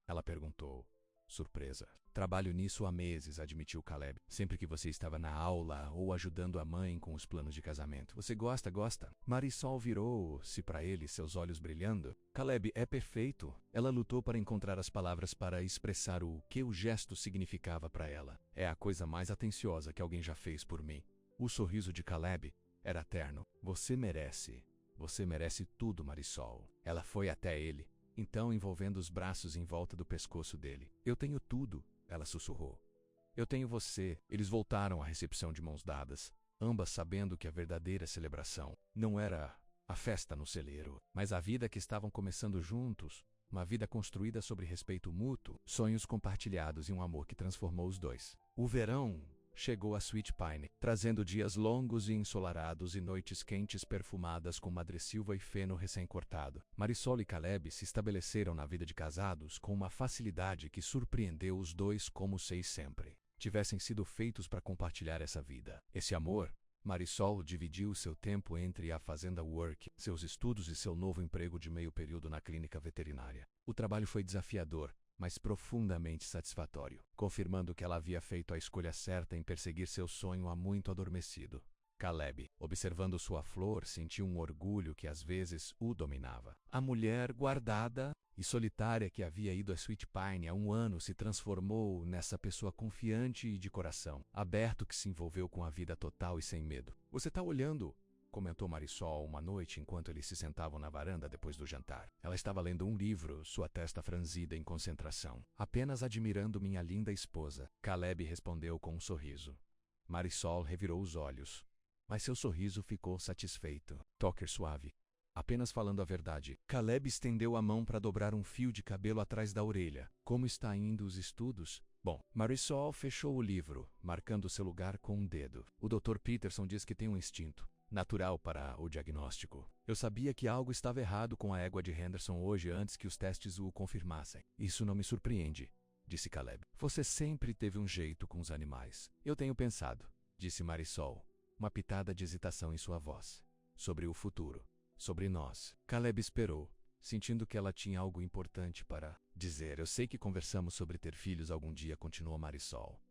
Ela perguntou, surpresa. Trabalho nisso há meses, admitiu Caleb. Sempre que você estava na aula ou ajudando a mãe com os planos de casamento. Você gosta? Marisol virou-se para ele, seus olhos brilhando. Caleb, é perfeito. Ela lutou para encontrar as palavras para expressar o que o gesto significava para ela. É a coisa mais atenciosa que alguém já fez por mim. O sorriso de Caleb era terno. Você merece tudo, Marisol. Ela foi até ele, então envolvendo os braços em volta do pescoço dele. Eu tenho tudo, ela sussurrou. Eu tenho você. Eles voltaram à recepção de mãos dadas, ambas sabendo que a verdadeira celebração não era a festa no celeiro, mas a vida que estavam começando juntos, uma vida construída sobre respeito mútuo, sonhos compartilhados e um amor que transformou os dois. O verão chegou a Sweet Pine, trazendo dias longos e ensolarados e noites quentes perfumadas com madressilva e feno recém-cortado. Marisol e Caleb se estabeleceram na vida de casados com uma facilidade que surpreendeu os dois como se sempre tivessem sido feitos para compartilhar essa vida. Esse amor. Marisol dividiu seu tempo entre a fazenda Work, seus estudos e seu novo emprego de meio período na clínica veterinária. O trabalho foi desafiador, mas profundamente satisfatório, confirmando que ela havia feito a escolha certa em perseguir seu sonho há muito adormecido. Caleb, observando sua flor, sentiu um orgulho que às vezes o dominava. A mulher guardada e solitária que havia ido a Sweet Pine há um ano se transformou nessa pessoa confiante e de coração aberto que se envolveu com a vida total e sem medo. Você está olhando? Comentou Marisol uma noite enquanto eles se sentavam na varanda depois do jantar. Ela estava lendo um livro, sua testa franzida em concentração. Apenas admirando minha linda esposa. Caleb respondeu com um sorriso. Marisol revirou os olhos, mas seu sorriso ficou satisfeito. Toque suave. Apenas falando a verdade. Caleb estendeu a mão para dobrar um fio de cabelo atrás da orelha. Como está indo os estudos? Bom, Marisol fechou o livro, marcando seu lugar com um dedo. O Dr. Peterson diz que tem um instinto natural para o diagnóstico. Eu sabia que algo estava errado com a égua de Henderson hoje antes que os testes o confirmassem. Isso não me surpreende, disse Caleb. Você sempre teve um jeito com os animais. Eu tenho pensado, disse Marisol, uma pitada de hesitação em sua voz. Sobre o futuro. Sobre nós. Caleb esperou, sentindo que ela tinha algo importante para dizer. Eu sei que conversamos sobre ter filhos algum dia, continuou Marisol.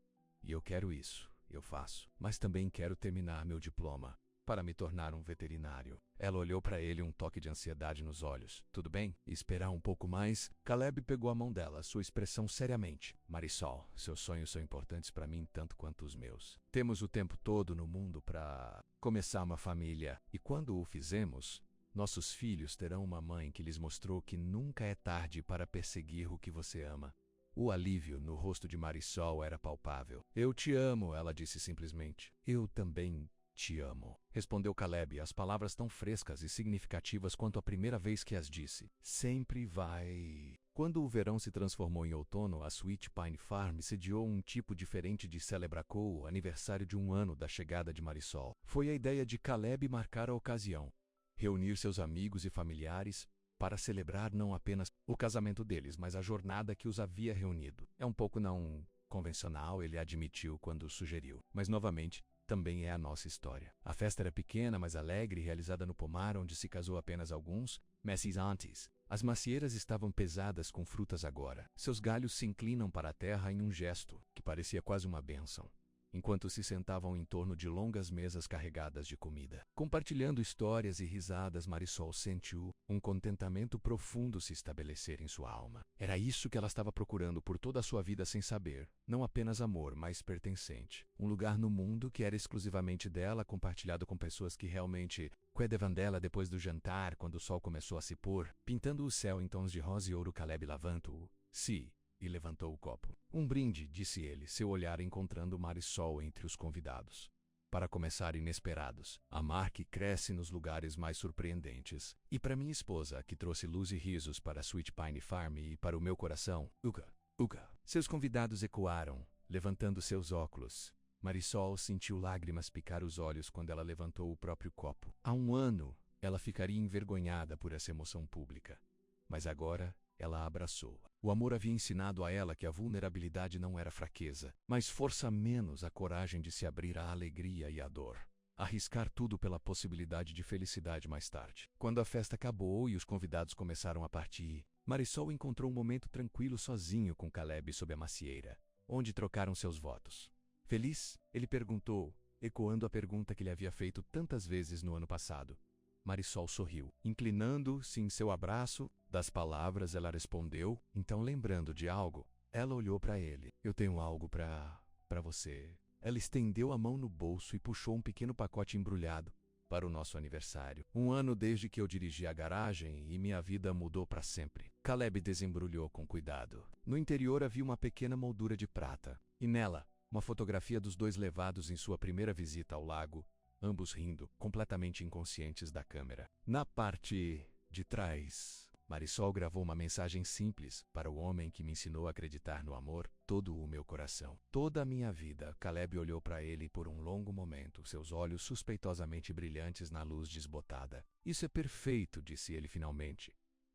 E eu quero isso. Eu faço. Mas também quero terminar meu diploma para me tornar um veterinário. Ela olhou para ele, um toque de ansiedade nos olhos. Tudo bem? Esperar um pouco mais? Caleb pegou a mão dela, sua expressão seriamente. Marisol, seus sonhos são importantes para mim tanto quanto os meus. Temos o tempo todo no mundo para começar uma família. E quando o fizemos, nossos filhos terão uma mãe que lhes mostrou que nunca é tarde para perseguir o que você ama. O alívio no rosto de Marisol era palpável. Eu te amo, ela disse simplesmente. Eu também te amo, respondeu Caleb, as palavras tão frescas e significativas quanto a primeira vez que as disse. Sempre vai. Quando o verão se transformou em outono, a Sweet Pine Farm sediou um tipo diferente de celebracou o aniversário de um ano da chegada de Marisol. Foi a ideia de Caleb marcar a ocasião, reunir seus amigos e familiares para celebrar não apenas o casamento deles, mas a jornada que os havia reunido. É um pouco não convencional, ele admitiu quando sugeriu, mas novamente, também é a nossa história. A festa era pequena, mas alegre, realizada no pomar onde se casou apenas alguns Mrs. Aunties. As macieiras estavam pesadas com frutas agora. Seus galhos se inclinam para a terra em um gesto que parecia quase uma bênção. enquanto se sentavam em torno de longas mesas carregadas de comida. Compartilhando histórias e risadas, Marisol sentiu um contentamento profundo se estabelecer em sua alma. Era isso que ela estava procurando por toda a sua vida sem saber. Não apenas amor, mas pertencente. Um lugar no mundo que era exclusivamente dela, compartilhado com pessoas que realmente cuidavam dela. Depois do jantar, quando o sol começou a se pôr, pintando o céu em tons de rosa e ouro, Caleb levantou-se e levantou o copo. Um brinde, disse ele, seu olhar encontrando Marisol entre os convidados. Para começar, inesperados. Amar que cresce nos lugares mais surpreendentes. E para minha esposa, que trouxe luz e risos para a Sweet Pine Farm e para o meu coração, Uga. Seus convidados ecoaram, levantando seus óculos. Marisol sentiu lágrimas picar os olhos quando ela levantou o próprio copo. Há um ano, ela ficaria envergonhada por essa emoção pública. Mas agora, ela a abraçou. O amor havia ensinado a ela que a vulnerabilidade não era fraqueza, mas força menos a coragem de se abrir à alegria e à dor. Arriscar tudo pela possibilidade de felicidade mais tarde. Quando a festa acabou e os convidados começaram a partir, Marisol encontrou um momento tranquilo sozinho com Caleb sob a macieira, onde trocaram seus votos. Feliz? Ele perguntou, ecoando a pergunta que lhe havia feito tantas vezes no ano passado. Marisol sorriu, inclinando-se em seu abraço. Das palavras, ela respondeu. Então, lembrando de algo, ela olhou para ele. Eu tenho algo para você. Ela estendeu a mão no bolso e puxou um pequeno pacote embrulhado. Para o nosso aniversário. Um ano desde que eu dirigi a garagem e minha vida mudou para sempre. Caleb desembrulhou com cuidado. No interior havia uma pequena moldura de prata. E nela, uma fotografia dos dois levados em sua primeira visita ao lago, ambos rindo, completamente inconscientes da câmera. Na parte de trás, Marisol gravou uma mensagem simples para o homem que me ensinou a acreditar no amor, todo o meu coração. Toda a minha vida. Caleb olhou para ele por um longo momento, seus olhos suspeitosamente brilhantes na luz desbotada. Isso é perfeito, disse ele finalmente.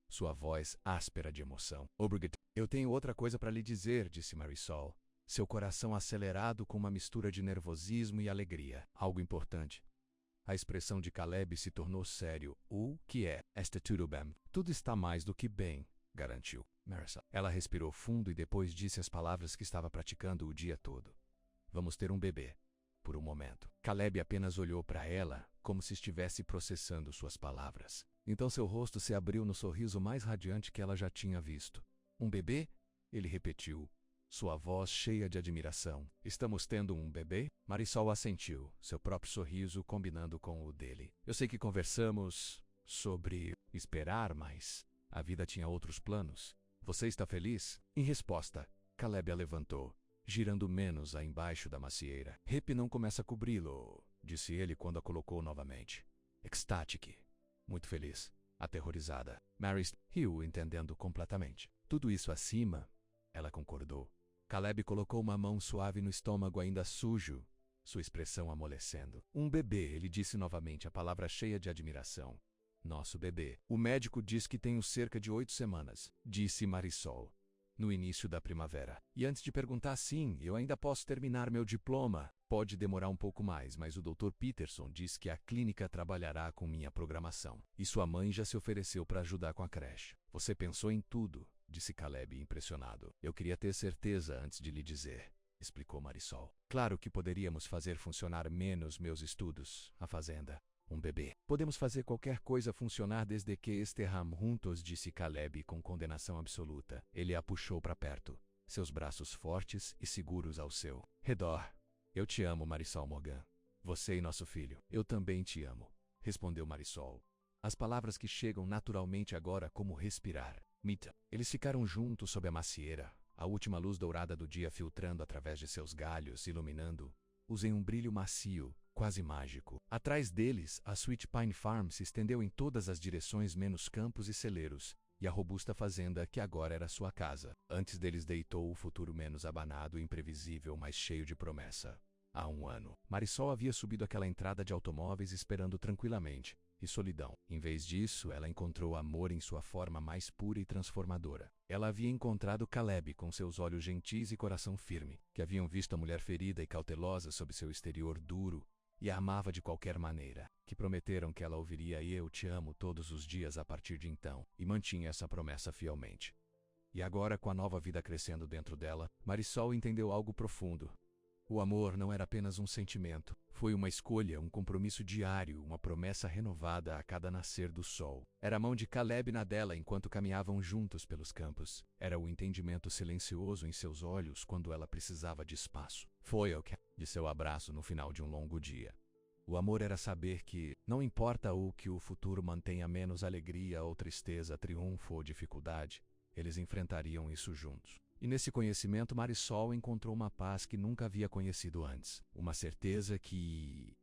Sua voz áspera de emoção. Obrigado. Eu tenho outra coisa para lhe dizer, disse Marisol. Seu coração acelerado com uma mistura de nervosismo e alegria. Algo importante. A expressão de Caleb se tornou sério. O que é? Está tudo bem. Tudo está mais do que bem, garantiu Marisol. Ela respirou fundo e depois disse as palavras que estava praticando o dia todo. Vamos ter um bebê. Por um momento. Caleb apenas olhou para ela, como se estivesse processando suas palavras. Então seu rosto se abriu no sorriso mais radiante que ela já tinha visto. Um bebê? Ele repetiu. Sua voz cheia de admiração. Estamos tendo um bebê? Marisol assentiu, seu próprio sorriso combinando com o dele. Eu sei que conversamos sobre esperar, mas a vida tinha outros planos. Você está feliz? Em resposta, Caleb a levantou, girando menos a embaixo da macieira. Rep não começa a cobri-lo, disse ele quando a colocou novamente. Ecstatic. Muito feliz. Aterrorizada. Maris riu, entendendo completamente. Tudo isso acima? Ela concordou. Caleb colocou uma mão suave no estômago ainda sujo, sua expressão amolecendo. Um bebê, ele disse novamente, a palavra cheia de admiração. Nosso bebê. O médico diz que tenho cerca de 8 semanas, disse Marisol, no início da primavera. E antes de perguntar, sim, eu ainda posso terminar meu diploma. Pode demorar um pouco mais, mas o Dr. Peterson diz que a clínica trabalhará com minha programação. E sua mãe já se ofereceu para ajudar com a creche. Você pensou em tudo, disse Caleb, impressionado. Eu queria ter certeza antes de lhe dizer, explicou Marisol. Claro que poderíamos fazer funcionar menos meus estudos, a fazenda. Um bebê. Podemos fazer qualquer coisa funcionar desde que estejamos juntos, disse Caleb com condenação absoluta. Ele a puxou para perto, seus braços fortes e seguros ao seu redor. Eu te amo, Marisol Morgan. Você e nosso filho. Eu também te amo, respondeu Marisol. As palavras que chegam naturalmente agora como respirar. Mita. Eles ficaram juntos sob a macieira, a última luz dourada do dia filtrando através de seus galhos, iluminando-os em um brilho macio, quase mágico. Atrás deles, a Sweet Pine Farm se estendeu em todas as direções menos campos e celeiros, e a robusta fazenda que agora era sua casa. Antes deles deitou o futuro menos abanado e imprevisível, mas cheio de promessa. Há um ano, Marisol havia subido aquela entrada de automóveis esperando tranquilamente. E solidão. Em vez disso, ela encontrou amor em sua forma mais pura e transformadora. Ela havia encontrado Caleb com seus olhos gentis e coração firme, que haviam visto a mulher ferida e cautelosa sob seu exterior duro, e a amava de qualquer maneira, que prometeram que ela ouviria "Eu te amo" todos os dias a partir de então, e mantinha essa promessa fielmente. E agora, com a nova vida crescendo dentro dela, Marisol entendeu algo profundo. O amor não era apenas um sentimento. Foi uma escolha, um compromisso diário, uma promessa renovada a cada nascer do sol. Era a mão de Caleb na dela enquanto caminhavam juntos pelos campos. Era o entendimento silencioso em seus olhos quando ela precisava de espaço. Foi o que de seu abraço no final de um longo dia. O amor era saber que, não importa o que o futuro mantenha menos alegria ou tristeza, triunfo ou dificuldade, eles enfrentariam isso juntos. E nesse conhecimento, Marisol encontrou uma paz que nunca havia conhecido antes. Uma certeza que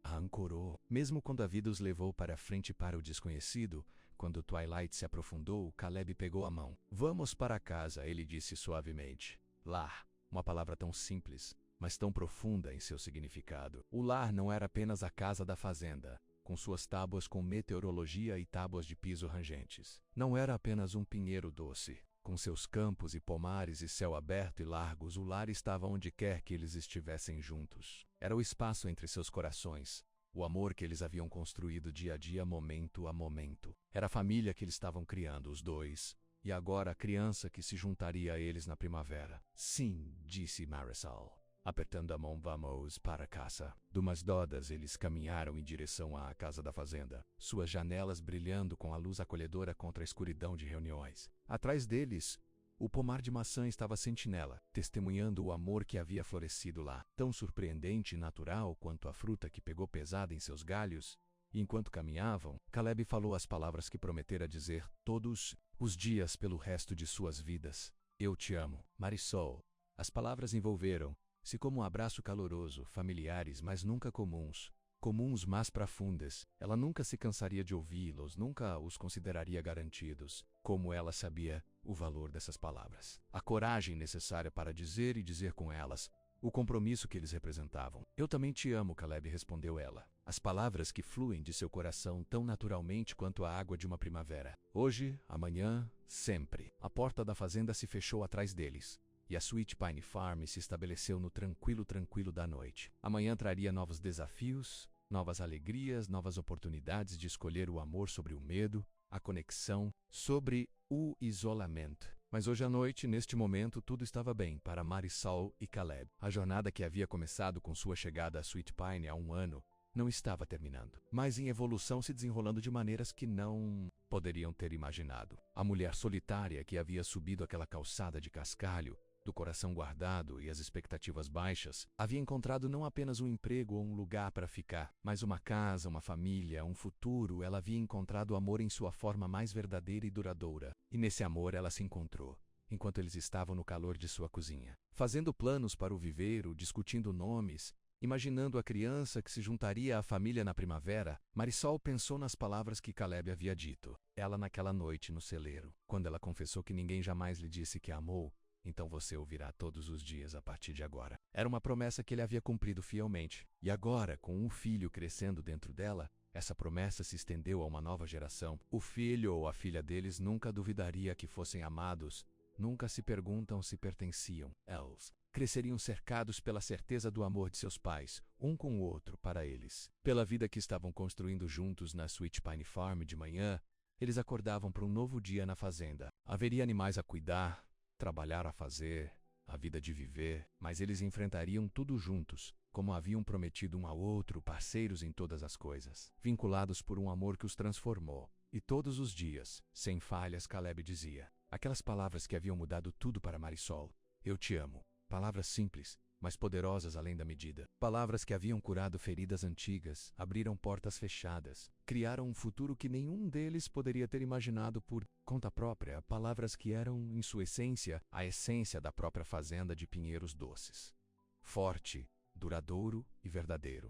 a ancorou. Mesmo quando a vida os levou para frente e para o desconhecido, quando Twilight se aprofundou, Caleb pegou a mão. Vamos para casa, ele disse suavemente. Lar, uma palavra tão simples, mas tão profunda em seu significado. O lar não era apenas a casa da fazenda, com suas tábuas com meteorologia e tábuas de piso rangentes. Não era apenas um pinheiro doce. Com seus campos e pomares e céu aberto e largos, o lar estava onde quer que eles estivessem juntos. Era o espaço entre seus corações, o amor que eles haviam construído dia a dia, momento a momento. Era a família que eles estavam criando, os dois, e agora a criança que se juntaria a eles na primavera. Sim, disse Marisol, apertando a mão. Vamos para casa. Dumas dodas eles caminharam em direção à casa da fazenda, suas janelas brilhando com a luz acolhedora contra a escuridão de reuniões. Atrás deles, o pomar de maçã estava sentinela, testemunhando o amor que havia florescido lá, tão surpreendente e natural quanto a fruta que pegou pesada em seus galhos. E enquanto caminhavam, Caleb falou as palavras que prometera dizer todos os dias pelo resto de suas vidas. Eu te amo, Marisol. As palavras envolveram-se como um abraço caloroso, familiares, mas nunca comuns. Comuns, mas profundas. Ela nunca se cansaria de ouvi-los, nunca os consideraria garantidos. Como ela sabia o valor dessas palavras. A coragem necessária para dizer e dizer com elas o compromisso que eles representavam. Eu também te amo, Caleb, respondeu ela. As palavras que fluem de seu coração tão naturalmente quanto a água de uma primavera. Hoje, amanhã, sempre. A porta da fazenda se fechou atrás deles. E a Sweet Pine Farm se estabeleceu no tranquilo da noite. Amanhã traria novos desafios, novas alegrias, novas oportunidades de escolher o amor sobre o medo, a conexão, sobre o isolamento. Mas hoje à noite, neste momento, tudo estava bem para Marisol e Caleb. A jornada que havia começado com sua chegada a Sweet Pine há um ano não estava terminando, mas em evolução, se desenrolando de maneiras que não poderiam ter imaginado. A mulher solitária que havia subido aquela calçada de cascalho, do coração guardado e as expectativas baixas, havia encontrado não apenas um emprego ou um lugar para ficar, mas uma casa, uma família, um futuro. Ela havia encontrado o amor em sua forma mais verdadeira e duradoura. E nesse amor ela se encontrou, enquanto eles estavam no calor de sua cozinha, fazendo planos para o viveiro, discutindo nomes, imaginando a criança que se juntaria à família na primavera. Marisol pensou nas palavras que Caleb havia dito. Ela naquela noite no celeiro, quando ela confessou que ninguém jamais lhe disse que a amou. Então você ouvirá todos os dias a partir de agora. Era uma promessa que ele havia cumprido fielmente. E agora, com um filho crescendo dentro dela, essa promessa se estendeu a uma nova geração. O filho ou a filha deles nunca duvidaria que fossem amados, nunca se perguntam se pertenciam. Eles cresceriam cercados pela certeza do amor de seus pais, um com o outro, para eles. Pela vida que estavam construindo juntos na Sweet Pine Farm. De manhã, eles acordavam para um novo dia na fazenda. Haveria animais a cuidar, trabalhar a fazer, a vida de viver, mas eles enfrentariam tudo juntos, como haviam prometido um ao outro, parceiros em todas as coisas, vinculados por um amor que os transformou. E todos os dias, sem falhas, Caleb dizia aquelas palavras que haviam mudado tudo para Marisol. Eu te amo. Palavras simples, mas poderosas além da medida. Palavras que haviam curado feridas antigas, abriram portas fechadas, criaram um futuro que nenhum deles poderia ter imaginado por conta própria. Palavras que eram, em sua essência, a essência da própria fazenda de pinheiros doces. Forte, duradouro e verdadeiro.